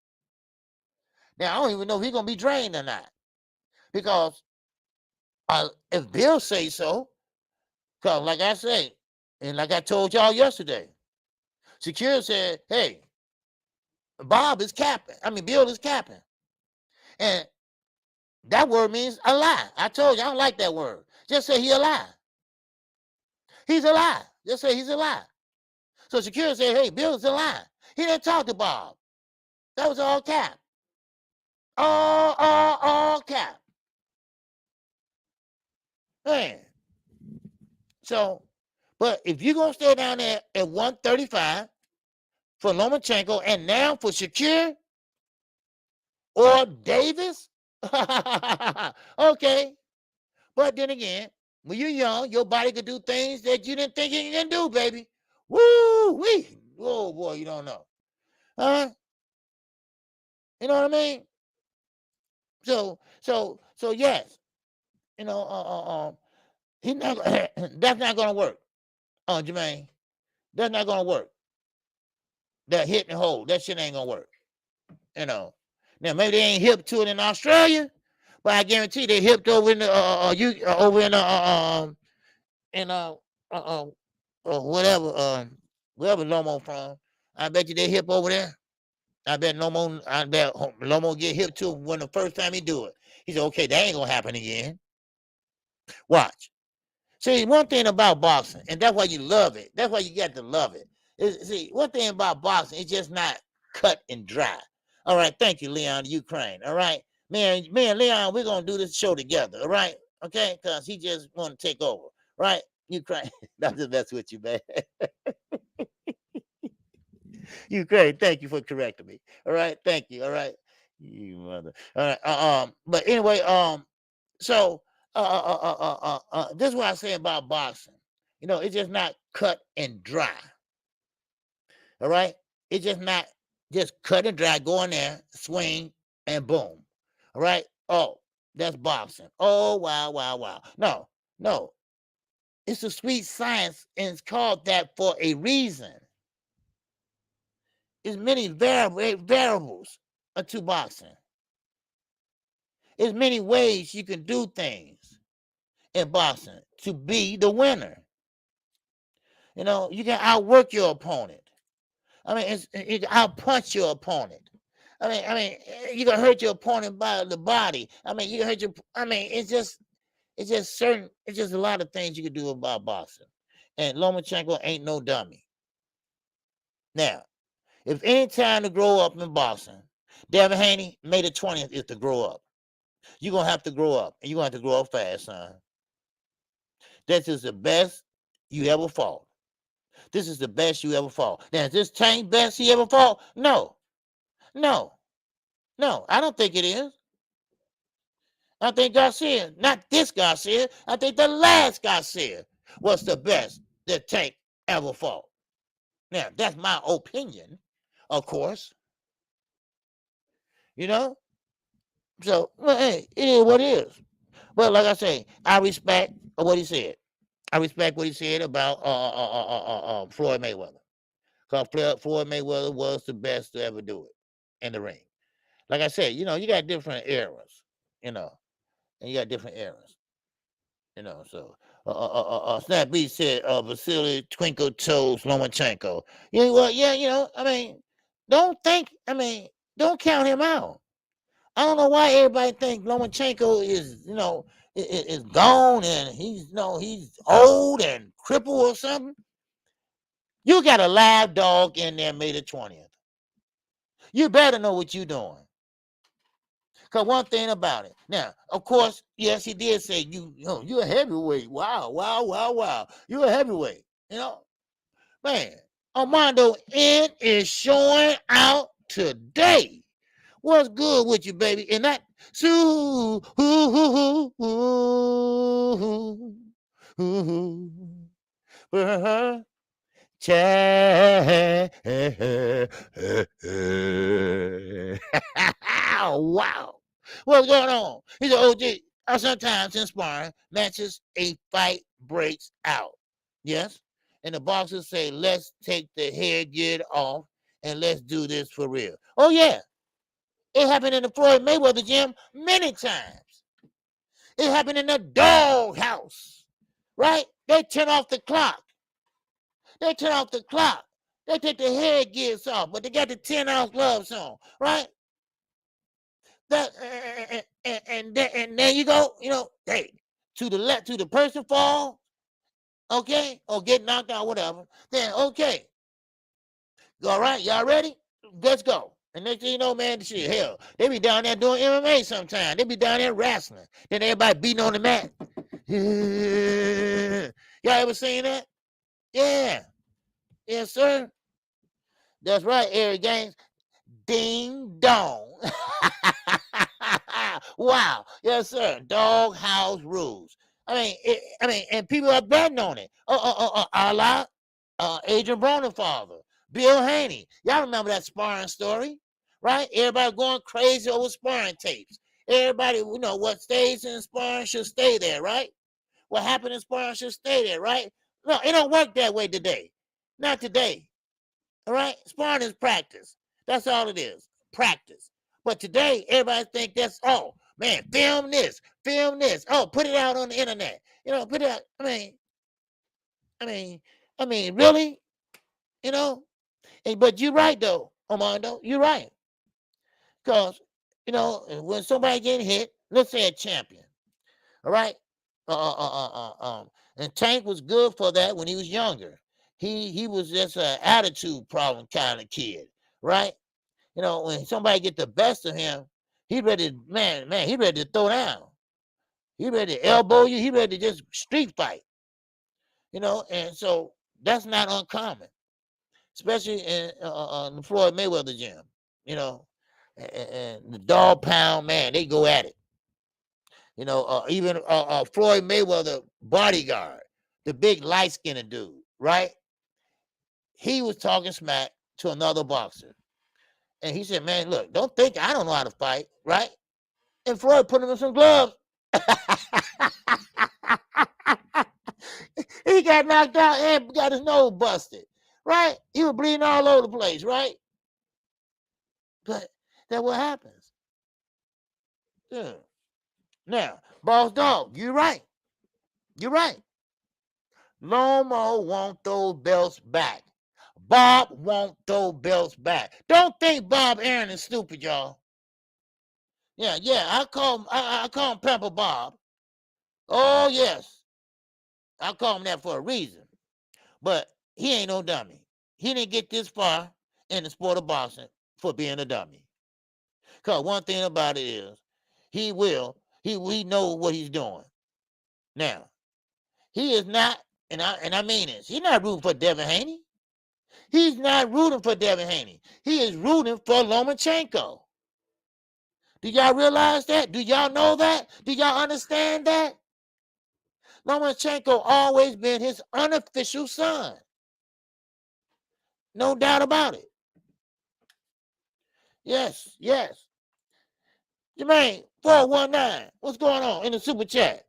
[SPEAKER 1] Now, I don't even know if he's going to be drained or not. Because if Bill says so, because like I say, and like I told y'all yesterday, Shakur said, hey, Bill is capping. And that word means a lie. I told you, I don't like that word. Just say he a lie. He's a lie. Just say he's a lie. So Shakur said, hey, Bill's a lie. He didn't talk to Bob. That was all cap. All cap. Man. So, but if you're going to stay down there at 135 for Lomachenko and now for Shakur or Davis, okay. But then again, when you're young, your body could do things that you didn't think you can do, baby. Woo-wee. Oh, boy, you don't know. Huh? You know what I mean? So yes. You know, he's not, that's not going to work, Jermaine. That's not going to work. That hit and hold, that shit ain't going to work. You know. Now, maybe they ain't hip to it in Australia, but I guarantee they hipped over in the, wherever Lomo from. I bet you they hip over there. I bet Lomo get hip to when the first time he do it. He said, okay, that ain't gonna happen again. Watch. See, one thing about boxing, and that's why you love it. That's why you got to love it. See, one thing about boxing, it's just not cut and dry. All right, thank you, Leon, Ukraine. All right, me and Leon, we're gonna do this show together. All right, okay, because he just want to take over. Right, Ukraine. That's the best with you, man. Ukraine, thank you for correcting me. All right, thank you. All right, you mother. All right, but anyway, so this is what I say about boxing. You know, it's just not cut and dry. All right, it's just not just cut and dry. Go in there, swing, and boom. All right. Oh, that's boxing. Oh, wow. No. It's a sweet science, and it's called that for a reason. There's many variables to boxing. There's many ways you can do things in boxing to be the winner. You know, you can outwork your opponent. I mean, you can outpunch your opponent. I mean, you can hurt your opponent by the body. I mean, you can hurt your. I mean, it's just a lot of things you can do about boxing. And Lomachenko ain't no dummy. Now, if any time to grow up in boxing, Devin Haney, May the 20th is to grow up. You're going to have to grow up, and you're going to have to grow up fast, son. This is the best you ever fought. This is the best you ever fought. Now, is this Tank best he ever fought? No, I don't think it is. I think Garcia, not this Garcia, I think the last Garcia was the best that Tank ever fought. Now, that's my opinion, of course. You know? So, well, hey, it is what it is. Well, like I say, I respect what he said. I respect what he said about Floyd Mayweather. Because Floyd Mayweather was the best to ever do it in the ring. Like I said, you know, you got different eras, you know, and you got different eras, you know. So, Snap B said, Vasily Twinkle Toes Lomachenko. You know what? Yeah, you know, I mean, don't count him out. I don't know why everybody think Lomachenko is, you know, is gone and he's, you know, he's old and crippled or something. You got a live dog in there May the 20th. You better know what you're doing. Because one thing about it. Now, of course, yes, he did say, you're a heavyweight. Wow. You're a heavyweight. You know, man, Armando N is showing out today. What's good with you, baby? And that wow. What's going on? He said, OG, sometimes in sparring matches, a fight breaks out. Yes? And the boxers say, let's take the headgear off and let's do this for real. Oh, yeah. It happened in the Floyd Mayweather gym many times. It happened in the doghouse, right? They turn off the clock. They take the headgears off, but they got the 10-ounce gloves on, right? and then you go, hey, to the left, to the person fall, okay, or get knocked out, whatever. Then okay, all right, y'all ready? Let's go. And next thing you know, man, shit, hell, they be down there doing MMA sometimes. They be down there wrestling. Then everybody beating on the mat. Y'all ever seen that? Yeah. Yes, sir. That's right, Eric Gaines. Ding dong. Wow. Yes, sir. Doghouse rules. I mean, and people are betting on it. Allah, Adrian Broner father, Bill Haney. Y'all remember that sparring story, right? Everybody going crazy over sparring tapes. Everybody, what stays in sparring should stay there, right? What happened in sparring should stay there, right? No, it don't work that way today. Not today. All right? Sparring is practice. That's all it is. Practice. But today, everybody think that's, oh, man, film this. Oh, put it out on the internet. Put it out. I mean, really? But you're right, though, Armando. You're right. Because, when somebody getting hit, let's say a champion, all right? And Tank was good for that when he was younger. He was just an attitude problem kind of kid, right? When somebody get the best of him, he ready, he ready to throw down. He ready to elbow you. He ready to just street fight. And so that's not uncommon, especially in the Floyd Mayweather gym. And the dog pound, man, they go at it. Even Floyd Mayweather bodyguard, the big light-skinned dude, right? He was talking smack to another boxer. And he said, man, look, don't think I don't know how to fight, right? And Floyd put him in some gloves. He got knocked out and got his nose busted, right? He was bleeding all over the place, right? But that's what happens. Yeah. Now, Boss Dog, you're right. You're right. Loma won't throw belts back. Bob won't throw belts back. Don't think Bob Aaron is stupid, y'all. Yeah, I call him Pepper Bob. Oh, yes. I call him that for a reason. But he ain't no dummy. He didn't get this far in the sport of boxing for being a dummy. Because one thing about it is, he knows what he's doing. Now, he is not, and I mean this, he's not rooting for Devin Haney. He's not rooting for Devin Haney. He is rooting for Lomachenko. Do y'all realize that? Do y'all know that? Do y'all understand that? Lomachenko always been his unofficial son. No doubt about it. Yes. Jermaine, 419, what's going on in the super chat?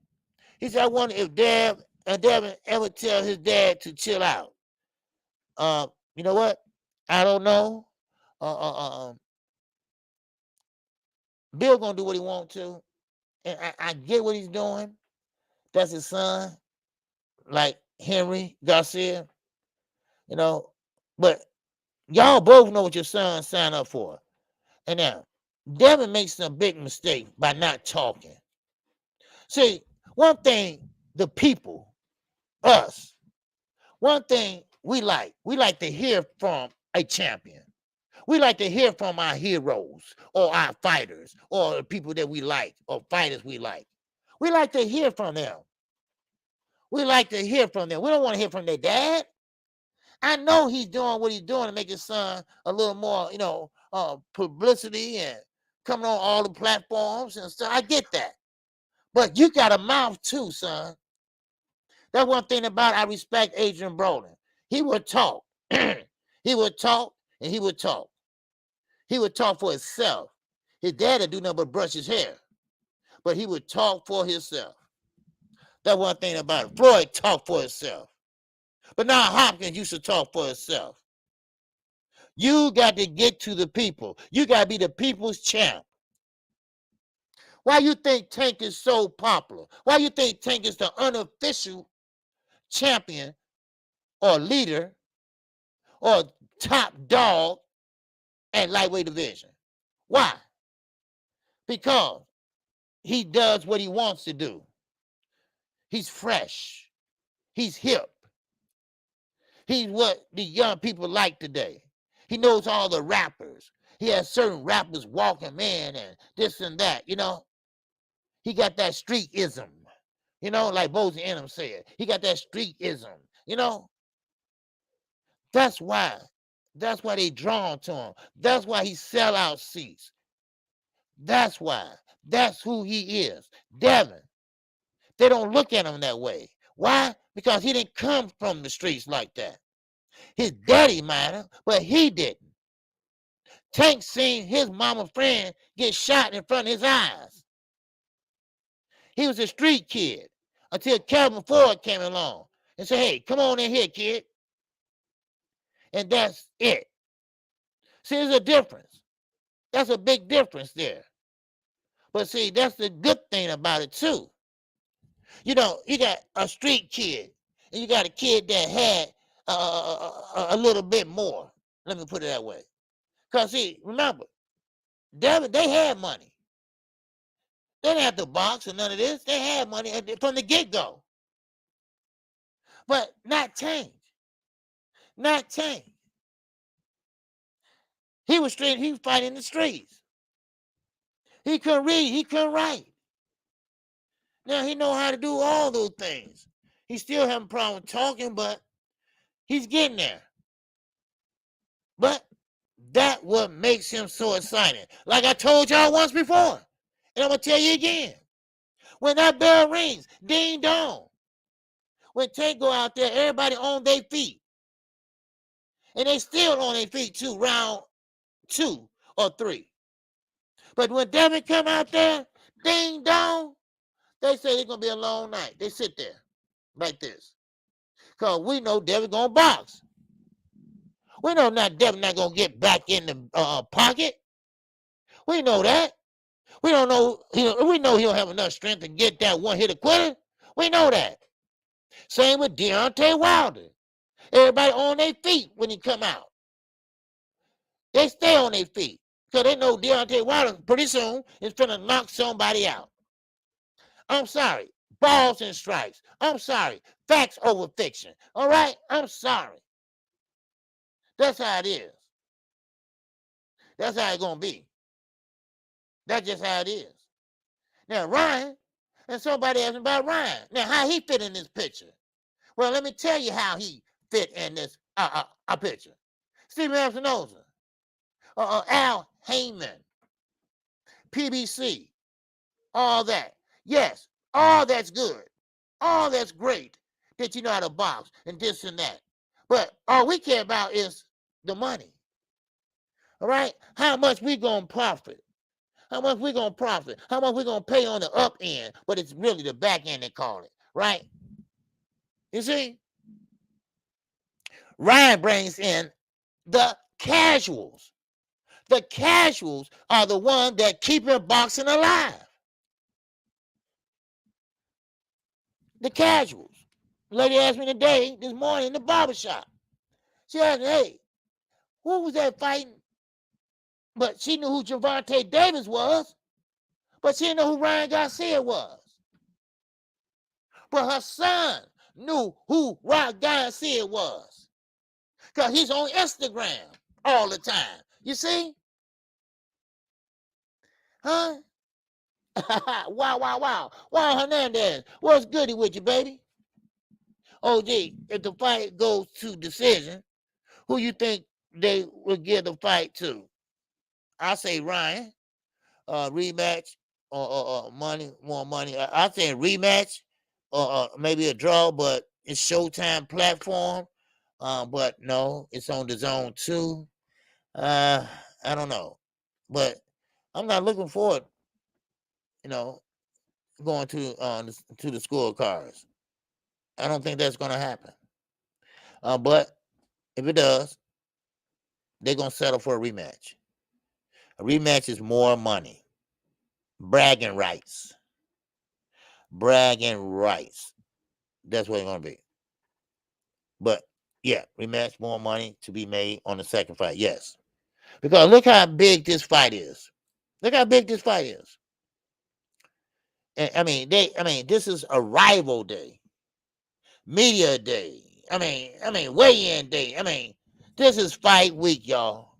[SPEAKER 1] He said, I wonder if Devin ever tell his dad to chill out. You know what? I don't know. Bill gonna do what he want to, and I get what he's doing. That's his son, like Henry Garcia. But y'all both know what your son signed up for. And now, Devin makes some big mistake by not talking. See, one thing the people, us, one thing we like to hear from a champion. We like to hear from our heroes or our fighters or the people that we like or fighters we like. We like to hear from them. We like to hear from them. We don't want to hear from their dad. I know he's doing what he's doing to make his son a little more, publicity and coming on all the platforms and stuff. I get that. But you got a mouth too, son. That's one thing about I respect Adrian Broner. He would talk. He would talk and he would talk. He would talk for himself. His dad would do nothing but brush his hair. But he would talk for himself. That's one thing about it. Floyd talked for himself. But now Hopkins used to talk for himself. You got to get to the people. You got to be the people's champ. Why you think Tank is so popular? Why you think Tank is the unofficial champion or leader or top dog at lightweight division? Why? Because he does what he wants to do. He's fresh. He's hip. He's what the young people like today. He knows all the rappers. He has certain rappers walking in and this and that, you know. He got that streetism, you know, like Bozy Enum said. He got that streetism, you know. That's why they drawn to him. That's why he sell out seats. That's why. That's who he is. Devin. They don't look at him that way. Why? Because he didn't come from the streets like that. His daddy might have, but he didn't. Tank seen his mama friend get shot in front of his eyes. He was a street kid until Calvin Ford came along and said, hey, come on in here, kid. And that's it. See, there's a difference. That's a big difference there. But see, that's the good thing about it too. You know, you got a street kid and you got a kid that had a little bit more. Let me put it that way. Because see, remember, Devin, they had money. They didn't have to box or none of this. They had money from the get-go. But not Tank. Not Tank. He was fighting in the streets. He couldn't read. He couldn't write. Now he know how to do all those things. He still having a problem talking, but he's getting there. But that's what makes him so exciting. Like I told y'all once before, and I'm going to tell you again. When that bell rings, ding dong. When Tank go out there, everybody on their feet. And they still on their feet too, round 2 or 3. But when Devin come out there, ding dong, they say it's going to be a long night. They sit there like this. Because we know Devin going to box. We know Devin not going to get back in the pocket. We know that. We don't know. We know he don't have enough strength to get that one-hitter quitter. We know that. Same with Deontay Wilder. Everybody on their feet when he come out. They stay on their feet because they know Deontay Wilder pretty soon is going to knock somebody out. I'm sorry. Balls and strikes. I'm sorry. Facts over fiction. All right? I'm sorry. That's how it is. That's how it's going to be. That's just how it is. Now, Ryan, and somebody asked me about Ryan. Now, how he fit in this picture? Well, let me tell you how he fit in this picture. Stephen Espinoza, Al Heyman, PBC, all that. Yes, all that's good. All that's great that you know how to box and this and that. But all we care about is the money. All right? How much we going to profit? How much we going to profit? How much we going to pay on the up end? But it's really the back end they call it. Right? You see? Ryan brings in the casuals. The casuals are the ones that keep your boxing alive. The casuals. The lady asked me this morning in the barbershop. She asked me, hey, who was that fighting? But she knew who Gervonta Davis was, but she didn't know who Ryan Garcia was. But her son knew who Ryan Garcia was because he's on Instagram all the time. You see? Huh? Wow. Wow, Hernandez, what's goody with you, baby? OG, if the fight goes to decision, who you think they will give the fight to? I say Ryan, rematch or money, more money. I say rematch or maybe a draw, but it's Showtime platform. But no, it's on the Zone 2. I don't know, but I'm not looking forward, going to the scorecards. I don't think that's going to happen. But if it does, they're going to settle for a rematch. A rematch is more money. Bragging rights. Bragging rights. That's what it's going to be. But, yeah, rematch, more money to be made on the second fight. Yes. Because look how big this fight is. Look how big this fight is. I mean, this is a rival day, media day. I mean, weigh-in day. I mean, this is fight week, y'all.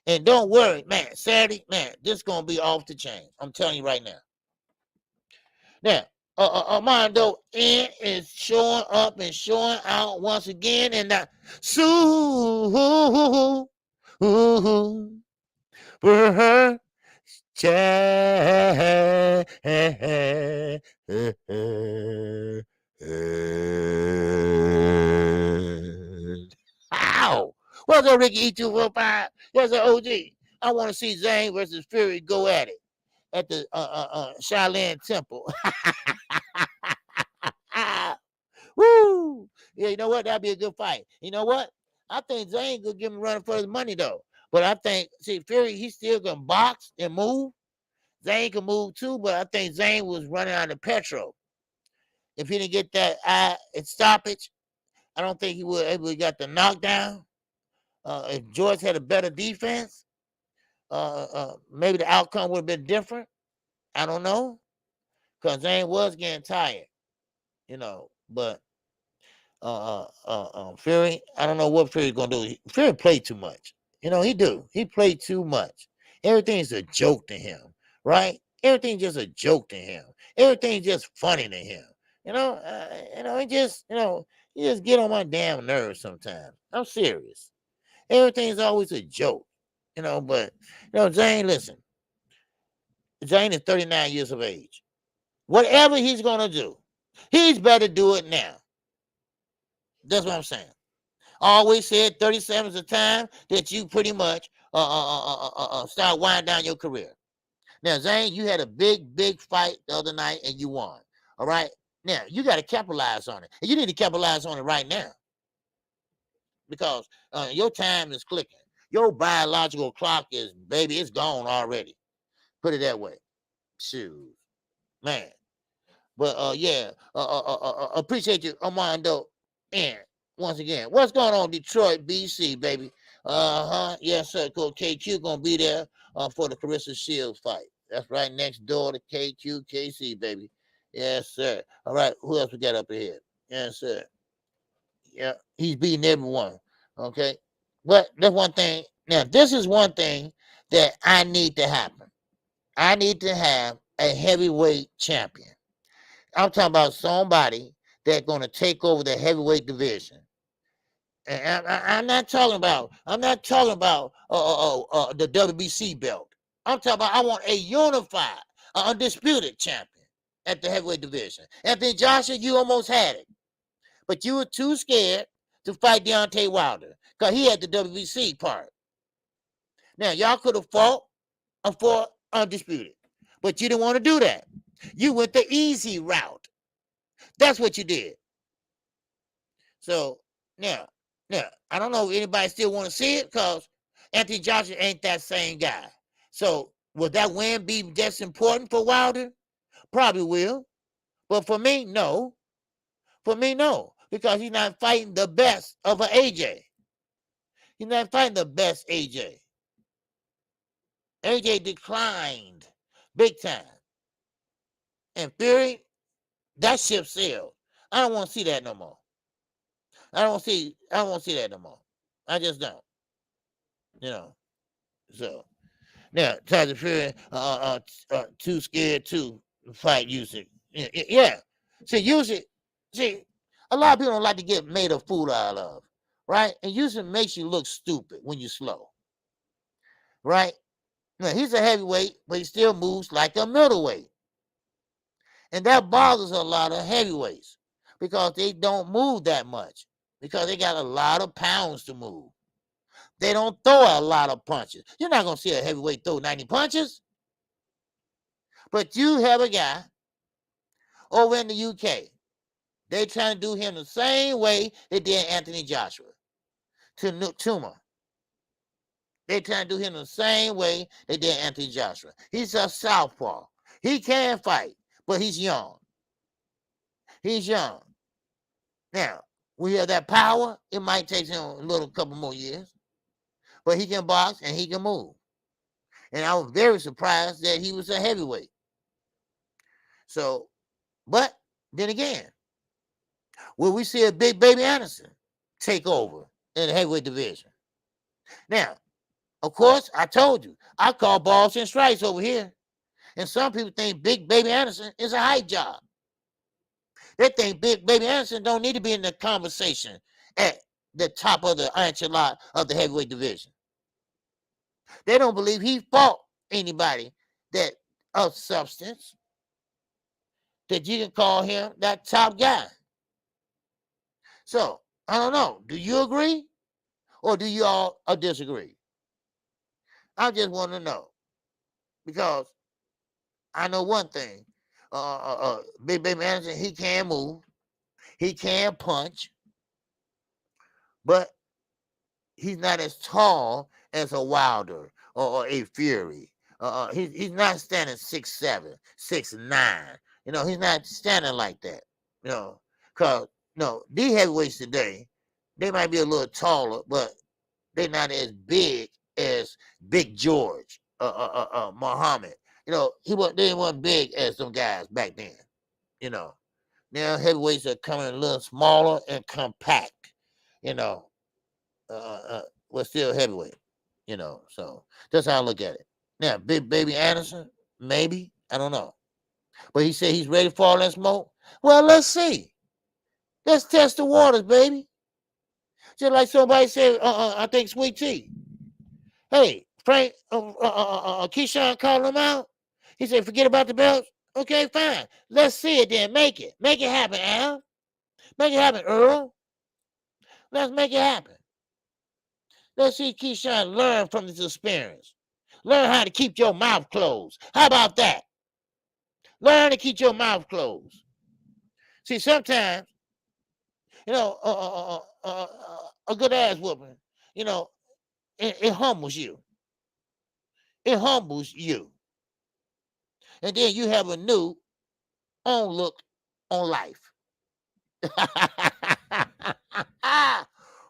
[SPEAKER 1] And don't worry, man. Saturday, man, this gonna be off the chain. I'm telling you right now. Now, Armando N is showing up and showing out once again, and that for her child. Ow! What's up, Ricky E245? There's an OG. I want to see Zane versus Fury go at it at the Shaolin Temple. Woo! Yeah, you know what? That'd be a good fight. You know what? I think Zane could give him running for his money though. But I think, see, Fury, he still can box and move. Zane can move too, but I think Zane was running out of petrol. If he didn't get that eye and stoppage, I don't think he would able to get the knockdown. If Joyce had a better defense, maybe the outcome would have been different. I don't know, because Zane was getting tired, you know. But Fury, I don't know what Fury's gonna do. Fury played too much, you know. He played too much. Everything's a joke to him, right? Everything's just a joke to him. Everything's just funny to him, you know. He just, he just get on my damn nerves sometimes. I'm serious. Everything's always a joke, you know. But Zane, listen. Zane is 39 years of age. Whatever he's gonna do, he's better do it now. That's what I'm saying. I always said 37 is the time that you pretty much start winding down your career. Now, Zane, you had a big fight the other night and you won. All right. Now you got to capitalize on it, and you need to capitalize on it right now because your time is clicking. Your biological clock is, baby, it's gone already. Put it that way. Shoot, man. But yeah, appreciate you, Armando. And once again, what's going on, Detroit, BC, baby? Yes, sir. Cool. KQ gonna be there for the Carissa Shields fight. That's right next door to KQKC, baby. Yes, sir. All right, who else we got up here? Yes, sir. Yeah, he's beating everyone. Okay, but that's one thing. Now, this is one thing that I need to happen. I need to have a heavyweight champion. I'm talking about somebody that's going to take over the heavyweight division. And I'm not talking about the WBC belt. I'm talking about I want a unified, undisputed champion at the heavyweight division. Anthony Joshua, you almost had it, but you were too scared to fight Deontay Wilder because he had the WBC part. Now y'all could have fought for undisputed, but you didn't want to do that. You went the easy route. That's what you did. So now, I don't know if anybody still want to see it because Anthony Joshua ain't that same guy. So will that win be just important for Wilder? Probably will. But for me, no. For me, no. Because he's not fighting the best of an AJ. He's not fighting the best AJ. AJ declined big time. And Fury, that ship sailed. I don't want to see that no more. I don't want to see that no more. I just don't. So now Tyson Fury too scared to fight Usyk. Yeah. See, Usyk, a lot of people don't like to get made a fool out of, right? And Usyk makes you look stupid when you're slow. Right? Now he's a heavyweight, but he still moves like a middleweight. And that bothers a lot of heavyweights because they don't move that much because they got a lot of pounds to move. They don't throw a lot of punches. You're not going to see a heavyweight throw 90 punches. But you have a guy over in the UK. They're trying to do him the same way they did Anthony Joshua to Tuma. They're trying to do him the same way they did Anthony Joshua. He's a southpaw. He can fight, but he's young. He's young. Now, we have that power. It might take him a couple more years. But he can box and he can move. And I was very surprised that he was a heavyweight. So, but then again, will we see a big baby Anderson take over in the heavyweight division? Now, of course, I told you, I call balls and strikes over here. And some people think Big Baby Anderson is a hype job. They think Big Baby Anderson don't need to be in the conversation at the top of the enchilada of the heavyweight division. They don't believe he fought anybody that of substance that you can call him that top guy. So, I don't know. Do you agree? Or do you all disagree? I just want to know. Because I know one thing. Big Baby Anderson, he can move. He can punch. But he's not as tall as a Wilder or a Fury. He's not standing 6'7", 6'9". You know, he's not standing like that. You know, because these heavyweights today, they might be a little taller, but they're not as big as Big George, Muhammad. You know, they weren't big as them guys back then. You know, now heavyweights are coming a little smaller and compact. You know, was still heavyweight, you know. So that's how I look at it. Now, Big Baby Anderson, maybe, I don't know. But he said he's ready for all that smoke. Well, let's see. Let's test the waters, baby. Just like somebody said, I think Sweet Tea. Hey, Frank, Keyshawn called him out. He said, forget about the belts. Okay, fine. Let's see it then. Make it. Make it happen, Al. Make it happen, Earl. Let's make it happen. Let's see Keyshawn learn from this experience. Learn how to keep your mouth closed. How about that? Learn to keep your mouth closed. See, sometimes, you know, a good ass whooping, you know, it humbles you. It humbles you. And then you have a new own look on life.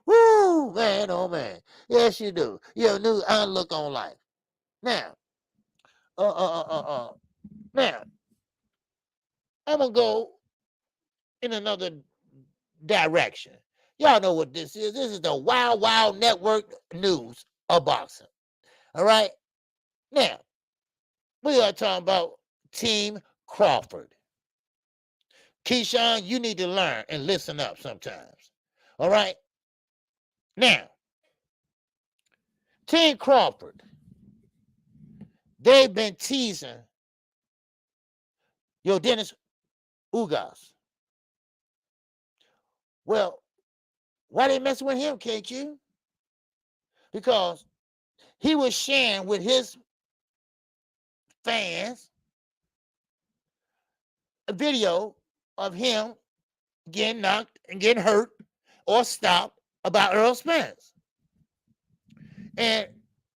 [SPEAKER 1] Woo, man, oh man. Yes, you do. You have a new outlook on life. Now, now, I'm gonna go in another direction. Y'all know what this is. This is the Wild Wild Network news of boxing. All right. Now, we are talking about Team Crawford. Keyshawn, you need to learn and listen up sometimes. All right. Now, Team Crawford, they've been teasing Dennis Ugas. Well, why they messing with him, KQ? Because he was sharing with his fans a video of him getting knocked and getting hurt or stopped about Earl Spence. And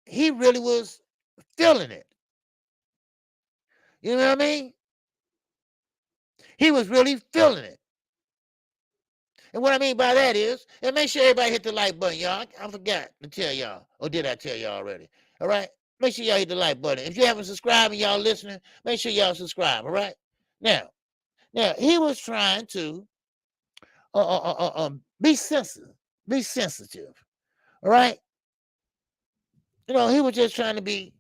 [SPEAKER 1] he really was feeling it. You know what I mean? He was really feeling it. And what I mean by that is, and make sure everybody hit the like button, y'all. I forgot to tell y'all. Or did I tell y'all already? All right? Make sure y'all hit the like button. If you haven't subscribed and y'all listening, make sure y'all subscribe, all right? Now, he was trying to be sensitive. Be sensitive. All right? You know, he was just trying to be,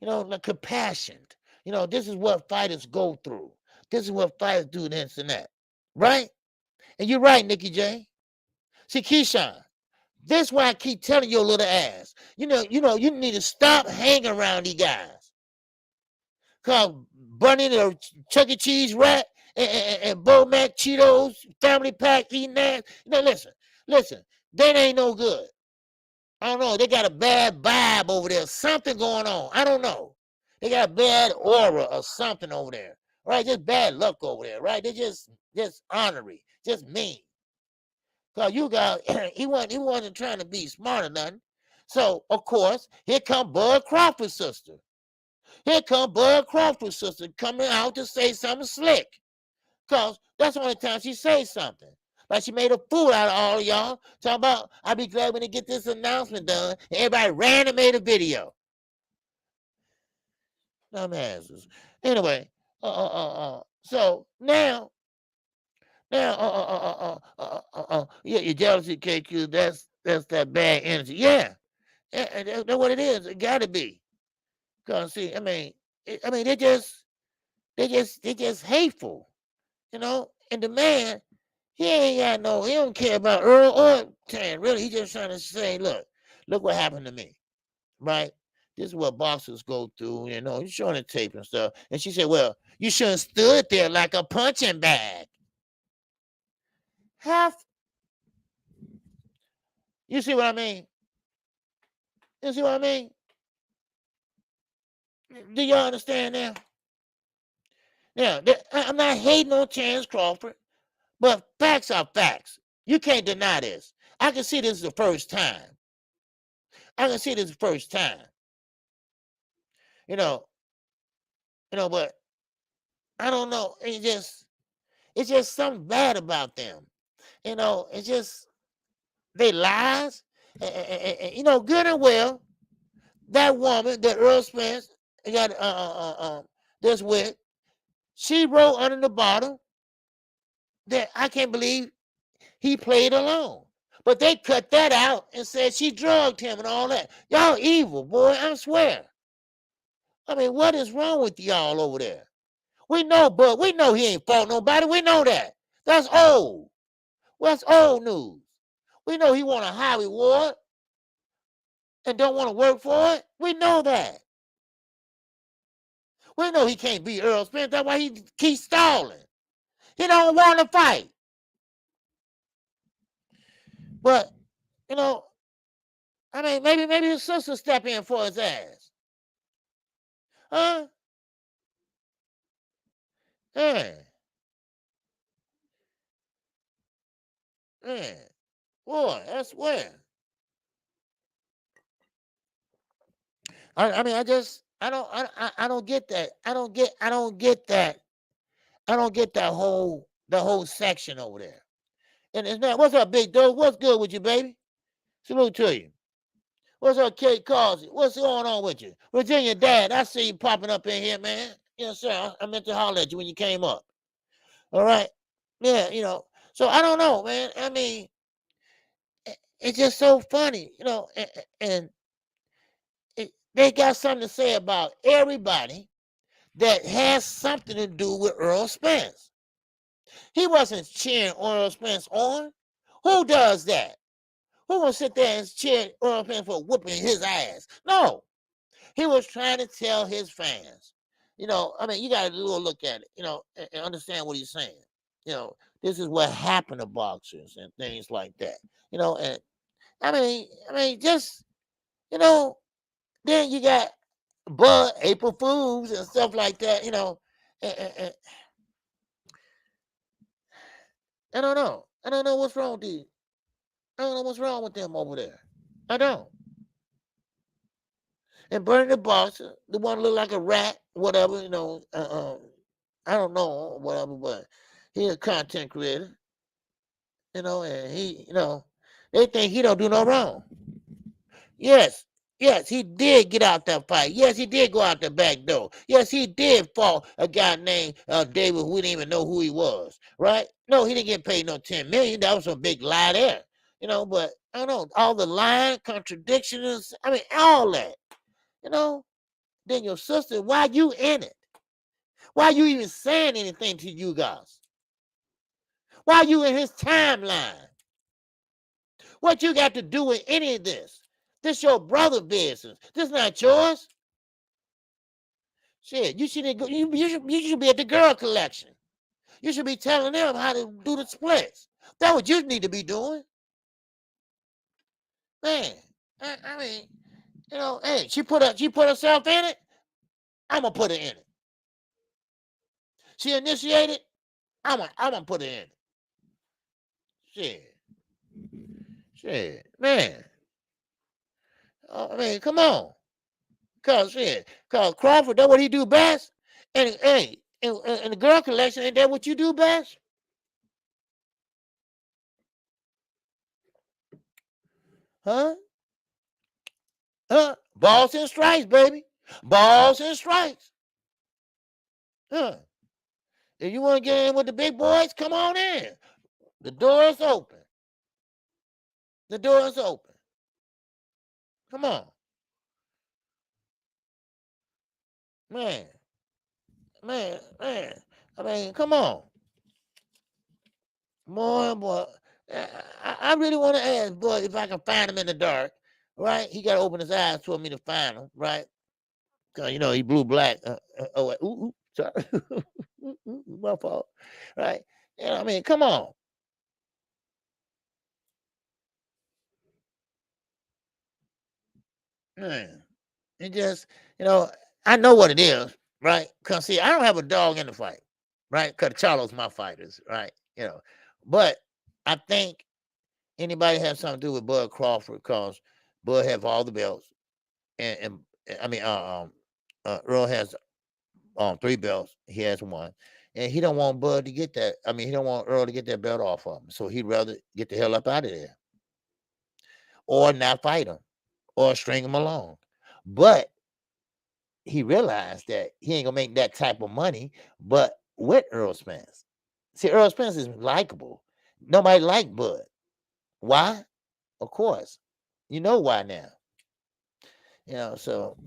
[SPEAKER 1] you know, like compassionate. You know, this is what fighters go through. This is what fighters do this and that. Right? And you're right, Nikki J. See, Keyshawn, this is why I keep telling your little ass. You need to stop hanging around these guys. Cause Bunny the Chuck E. Cheese rat and Bo Mac Cheetos, family pack eating ass. Now listen, that ain't no good. I don't know. They got a bad vibe over there. Something going on. I don't know. They got a bad aura or something over there. Right? Just bad luck over there, right? They just ornery, just mean. Cause you got he wasn't trying to be smart or nothing. So of course, here come Bud Crawford's sister. Here come Bud Crawford's sister coming out to say something slick. Cause that's the only time she says something. Like she made a fool out of all of y'all. Talking about, I'll be glad when they get this announcement done. And everybody ran and made a video. Dumbasses. Anyway, So now, yeah, your jealousy, KQ. That's that bad energy. Yeah, and that's what it is. It got to be. Cause see, they just hateful, And the man, he don't care about Earl or Tan. Really, he just trying to say, look what happened to me, right? This is what boxers go through, He's showing the tape and stuff. And she said, well, you shouldn't have stood there like a punching bag. You see what I mean? You see what I mean? Do y'all understand now? Now, I'm not hating on Chance Crawford, but facts are facts. You can't deny this. I can see this is the first time. But I don't know. It's just something bad about them. It's just they lies. Good and well, that woman that Earl Spence got this with, she wrote under the bottom that I can't believe he played alone. But they cut that out and said she drugged him and all that. Y'all evil, boy, I swear. What is wrong with y'all over there? We know he ain't fought nobody. We know that. That's old. Well, that's old news. We know he want a high reward and don't want to work for it. We know that. We know he can't beat Earl Spence. That's why he keeps stalling. He don't want to fight. But, maybe his sister step in for his ass. Huh? Yeah. Yeah. Boy, I swear. I don't get that. I don't get that. I don't get the whole section over there. And it's not, what's up, Big Dog? What's good with you, baby? Salute to you. What's up, Kate Causey? What's going on with you? Virginia Dad, I see you popping up in here, man. Yes, sir. I meant to holler at you when you came up. All right? Yeah, So I don't know, man. It's just so funny, and they got something to say about everybody that has something to do with Earl Spence. He wasn't cheering Earl Spence on. Who does that? Who gonna sit there and cheer Earl Spence for whooping his ass? No. He was trying to tell his fans, you got to do a look at it, and understand what he's saying. This is what happened to boxers and things like that. And just, then you got Bud, April Fools and stuff like that, and I don't know. I don't know what's wrong with these. I don't know what's wrong with them over there. I don't. And Bernie the Boxer, the one look like a rat, whatever, I don't know, whatever, but he's a content creator, and he, they think he don't do no wrong. Yes, he did get out that fight. Yes, he did go out the back door. Yes, he did fall a guy named David who we didn't even know who he was, right? No, he didn't get paid no $10 million. That was a big lie there, but I don't know, all the lying, contradictions, all that, Then your sister, why you in it? Why you even saying anything to you guys? Why you in his timeline? What you got to do with any of this? This your brother business. This not yours. Shit, you should go. You should be at the girl collection. You should be telling them how to do the splits. That's what you need to be doing, man. Hey, she put herself in it. I'm gonna put her in it. She initiated. I'm gonna put her in it. Shit, man. Come on. Cause Crawford, that's what he do best. And hey, in the girl collection, ain't that what you do best? Huh? Balls and strikes, baby. Balls and strikes. If you want to get in with the big boys, come on in. The door is open. The door is open. Come on. Man. I mean, come on. Boy. I really want to ask, boy, if I can find him in the dark, right? He got to open his eyes for me to find him, right? Because, he blue black. Sorry. My fault. Right? I mean, come on. Man. It just, I know what it is, right? Because, see, I don't have a dog in the fight, right? Because Charlo's my fighters, right? But I think anybody has something to do with Bud Crawford because Bud have all the belts. And I mean, Earl has 3 belts. He has 1. And he don't want Bud to get that. I mean, he don't want Earl to get that belt off of him. So he'd rather get the hell up out of there. Or not fight him. Or string him along. But he realized that he ain't gonna make that type of money, but with Earl Spence. See, Earl Spence is likable. Nobody liked Bud. Why? Of course. You know why now. So,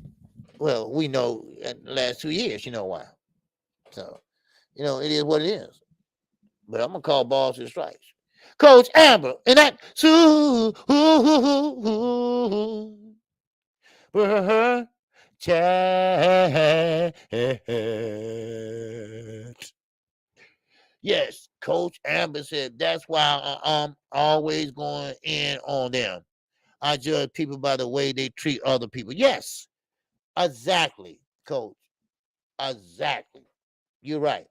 [SPEAKER 1] well, we know in the last 2 years, you know why. So, it is what it is. But I'm gonna call balls and strikes. Coach Amber, and that chat. Yes, Coach Amber said that's why I'm always going in on them. I judge people by the way they treat other people. Yes, exactly, Coach. Exactly. You're right.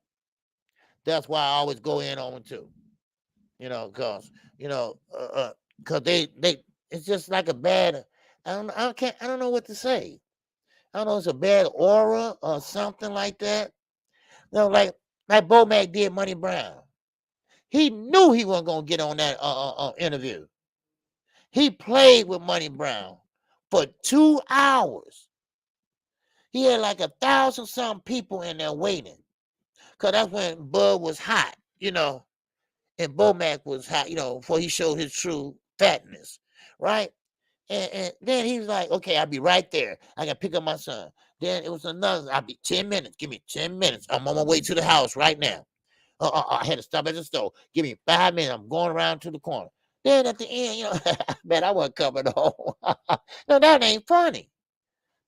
[SPEAKER 1] That's why I always go in on them too. Because they it's just like a bad. I don't know what to say. I don't know. It's a bad aura or something like that. Like Bomac did Money Brown. He knew he wasn't gonna get on that interview. He played with Money Brown for 2 hours. He had like 1,000 some people in there waiting. Cause that's when Bud was hot, and Bomac was hot, before he showed his true fatness, right? And then he was like, okay, I'll be right there. I gotta pick up my son. Then it was another, I'll be 10 minutes. Give me 10 minutes. I'm on my way to the house right now. I had to stop at the store. Give me 5 minutes. I'm going around to the corner. Then at the end, man, I wasn't coming home. No, that ain't funny.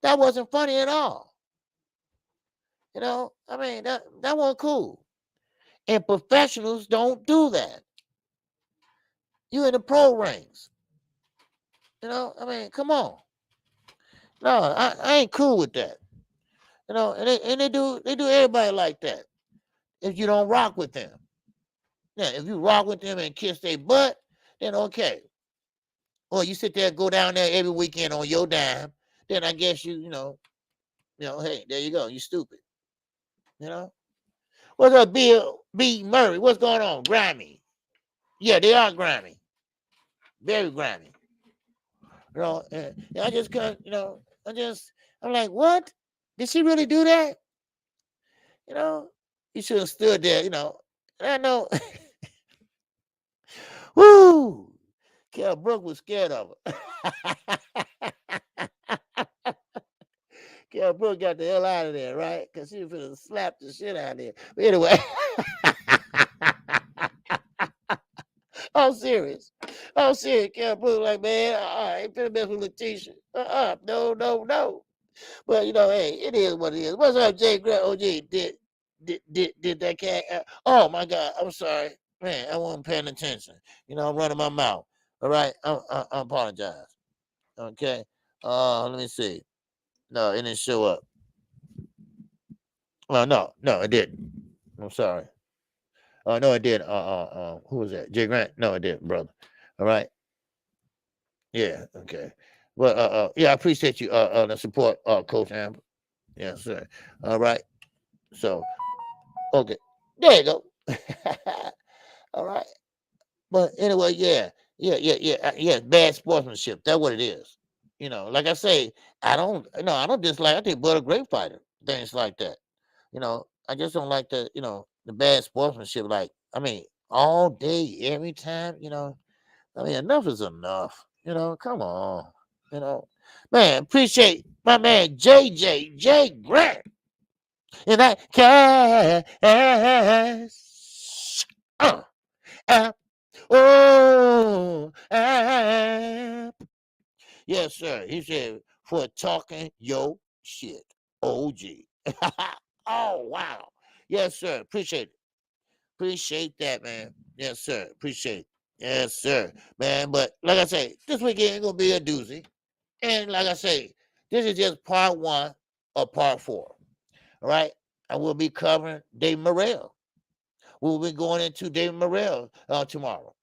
[SPEAKER 1] That wasn't funny at all. I mean, that wasn't cool. And professionals don't do that. You in the pro ranks. I mean, come on. No, I ain't cool with that. And they do everybody like that. If you don't rock with them. Now, if you rock with them and kiss their butt, then okay. Or you sit there and go down there every weekend on your dime, then I guess hey, there you go. You stupid. What's up, Bill B. Murray? What's going on? Grimy. Yeah, they are grimy. Very grimy. And I just couldn't, I'm like, what? Did she really do that? You should have stood there, I know. Woo! Kel Brook was scared of her. Kel Brook got the hell out of there, right? Because she was going to slap the shit out of there. But anyway. I'm serious. Kel Brook like, man, I ain't finna mess with Letitia. No. But, hey, it is what it is. What's up, Jay Grant? OG, did that cat? Oh, my God. I'm sorry. Man, I wasn't paying attention. I'm running my mouth. All right? I apologize. Okay? Let me see. No, it didn't show up. Oh, no, it didn't. I'm sorry. No, it did. Who was that? Jay Grant? No, it didn't, brother. All right. Yeah, okay. Well, yeah, I appreciate you the support, Coach Amber. Yes, sir. All right. So, okay. There you go. All right. But anyway, yeah. Bad sportsmanship. That's what it is. Like I say, I don't dislike. I think Bud a great fighter. Things like that. I just don't like the, the bad sportsmanship. Like, I mean, all day, every time, I mean, enough is enough. Come on. Man, appreciate my man J Grant. And that cash app. Oh, app. Yes, sir. He said, for talking your shit. OG. Oh, wow. Yes, sir. Appreciate it. Appreciate that, man. Yes, sir. Appreciate it. Yes, sir. Man, but like I say, this weekend ain't going to be a doozy. And like I say, this is just part 1 of part 4. All right? I will be covering Dave Morrell. We'll be going into Dave Morrell tomorrow.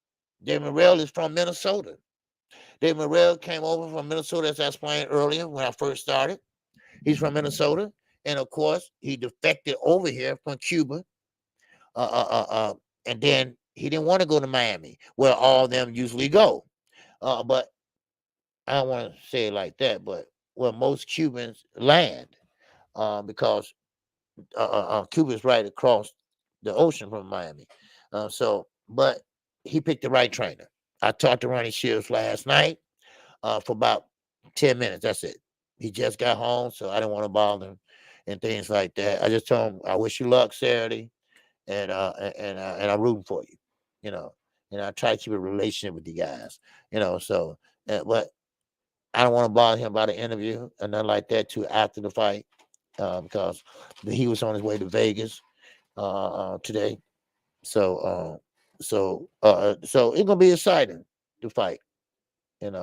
[SPEAKER 1] Dave Morrell is from Minnesota. Dave Morrell came over from Minnesota, as I explained earlier when I first started. He's from Minnesota. And, of course, he defected over here from Cuba. And then he didn't want to go to Miami, where all of them usually go. But I don't want to say it like that, but where most Cubans land, because Cuba is right across the ocean from Miami. But he picked the right trainer. I talked to Ronnie Shields last night for about 10 minutes. That's it. He just got home, so I didn't want to bother him and things like that. I just told him, I wish you luck Saturday, and I'm rooting for you, and I try to keep a relationship with you guys, but I don't want to bother him about an interview or nothing like that too after the fight, because he was on his way to Vegas today. So it's gonna be exciting to fight, and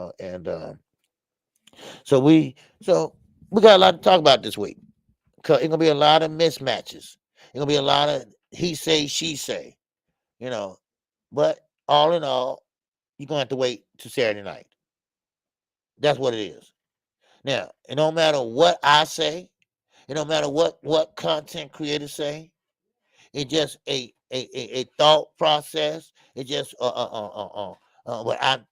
[SPEAKER 1] so we got a lot to talk about this week. Cause it's gonna be a lot of mismatches. It's gonna be a lot of he say, she say, but all in all, you're gonna have to wait to Saturday night. That's what it is. Now, it don't matter what I say, it don't matter what content creators say. It's just a thought process. It's just but I'm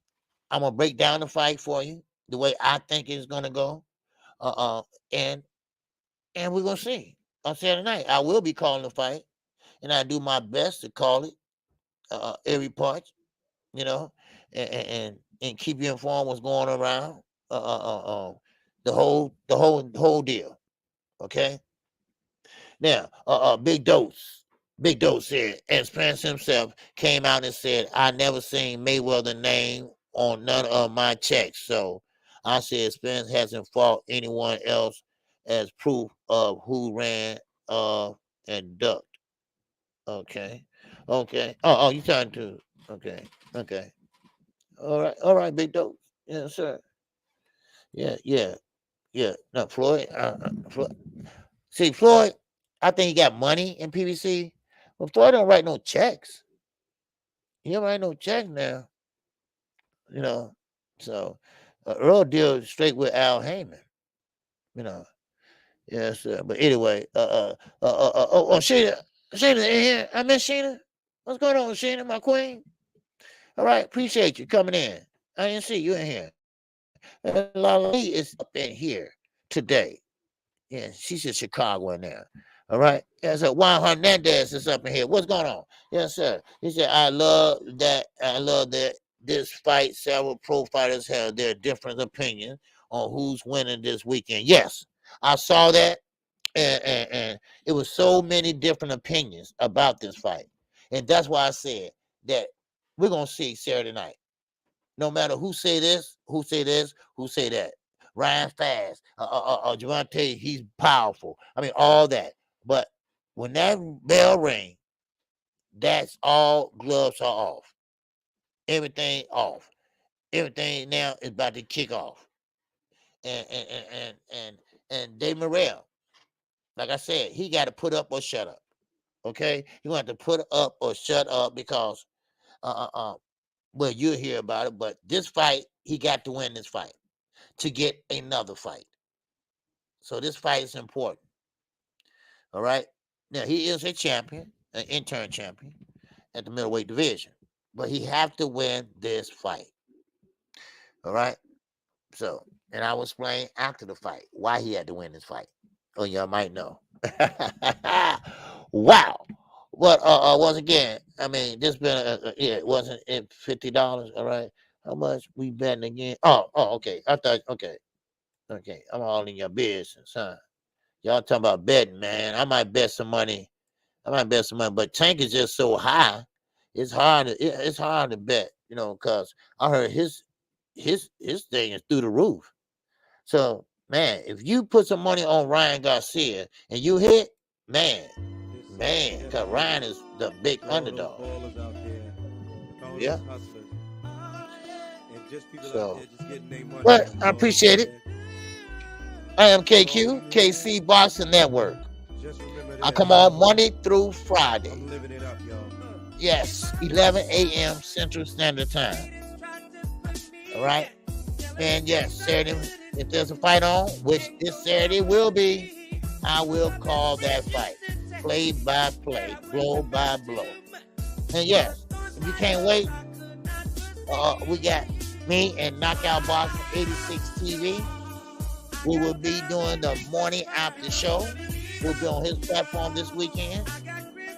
[SPEAKER 1] gonna break down the fight for you the way I think it's gonna go. And we're gonna see on Saturday night. I will be calling the fight, and I do my best to call it every part, and keep you informed what's going around. The whole deal. Okay. Now, Big Dose said, and Spence himself came out and said, I never seen Mayweather name on none of my checks. So I said Spence hasn't fought anyone else as proof of who ran and ducked. Okay. Okay. Oh, you trying to okay. Okay. All right, Big Dose. Yes, sir. Yeah. No, Floyd. Floyd. See, Floyd, I think he got money in PBC, but Floyd don't write no checks. He don't write no checks now, you know. So Earl deals straight with Al Heyman, you know. Yes, but anyway, Sheena in here. I miss Sheena. What's going on, Sheena, my queen? All right, appreciate you coming in. I didn't see you in here. Lali is up in here today. Yeah, she's in Chicago now. All right. Yeah, so Juan Hernandez is up in here. What's going on? Yes, sir. He said, I love that. This fight, several pro fighters have their different opinions on who's winning this weekend. Yes, I saw that. And it was so many different opinions about this fight. And that's why I said that we're going to see Saturday night. No matter who say this, who say that. Ryan Fast, Gervonta, he's powerful. I mean, all that. But when that bell rings, that's all gloves are off. Everything off. Everything now is about to kick off. And Dave Morrell, like I said, he got to put up or shut up. Okay, he gonna have to put up or shut up because well, you'll hear about it. But this fight, he got to win this fight to get another fight. So this fight is important. All right. Now he is a champion, an interim champion at the middleweight division, but he have to win this fight. All right. So, and I will explain after the fight why he had to win this fight. Oh, y'all might know. Wow. But once again, I mean, this been it wasn't it $50. All right, how much we betting again? Okay. I thought okay, I'm all in your business, huh? Y'all talking about betting, man. I might bet some money. But Tank is just so high. It's hard to bet, because I heard his thing is through the roof. So, man, if you put some money on Ryan Garcia and you hit, man, because Ryan is the big underdog. Yeah. So, but I appreciate it. I am KQKC Boxing Network. I come on Monday through Friday. Yes, 11 a.m. Central Standard Time. All right? And yes, Saturday, if there's a fight on, which this Saturday will be, I will call that fight. Play by play, blow by blow. And yes, if you can't wait, we got me and Knockout Boxing 86 TV. We will be doing the morning after show. We'll be on his platform this weekend.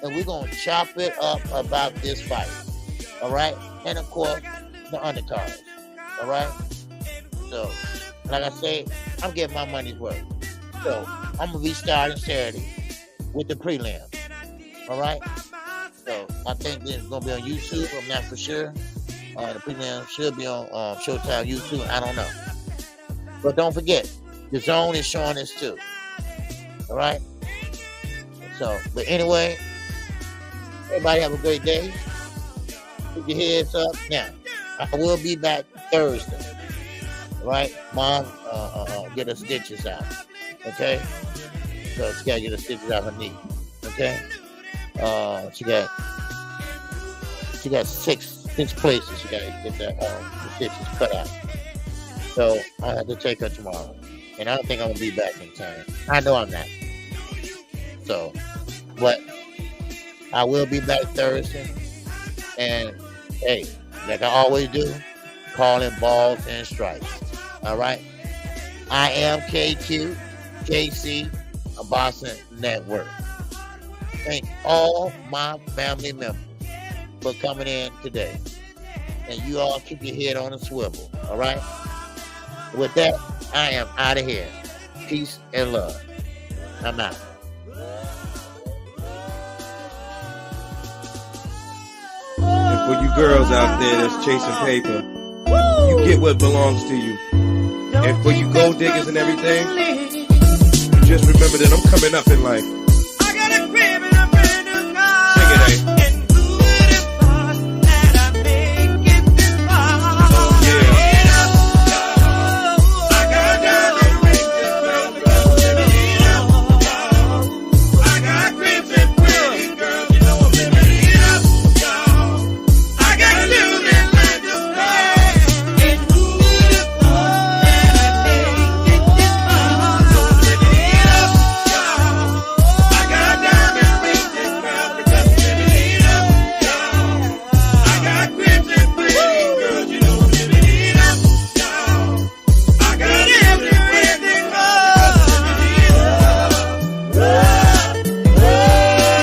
[SPEAKER 1] And we're going to chop it up about this fight. All right? And, of course, the undercards. All right? So, like I say, I'm getting my money's worth. So, I'm going to be starting Saturday with the prelim. All right? So, I think this is going to be on YouTube. I'm not for sure. The prelim should be on Showtime YouTube. I don't know. But don't forget, the Zone is showing this too. All right? So, but anyway, everybody have a great day. Keep your heads up. Now, I will be back Thursday. All right? Mom, get her stitches out. Okay? So she got to get her stitches out her knee. Okay? She got six places she got to get the stitches cut out. So I have to take her tomorrow. And I don't think I'm going to be back in time. I know I'm not. So, but I will be back Thursday. And, hey, like I always do, calling balls and strikes. All right? I am KQKC Boxing Network. Thank all my family members for coming in today. And you all keep your head on a swivel. All right? With that, I am out of here. Peace and love. I'm out.
[SPEAKER 4] And for you girls out there that's chasing paper, you get what belongs to you. And for you gold diggers and everything, just remember that I'm coming up in life.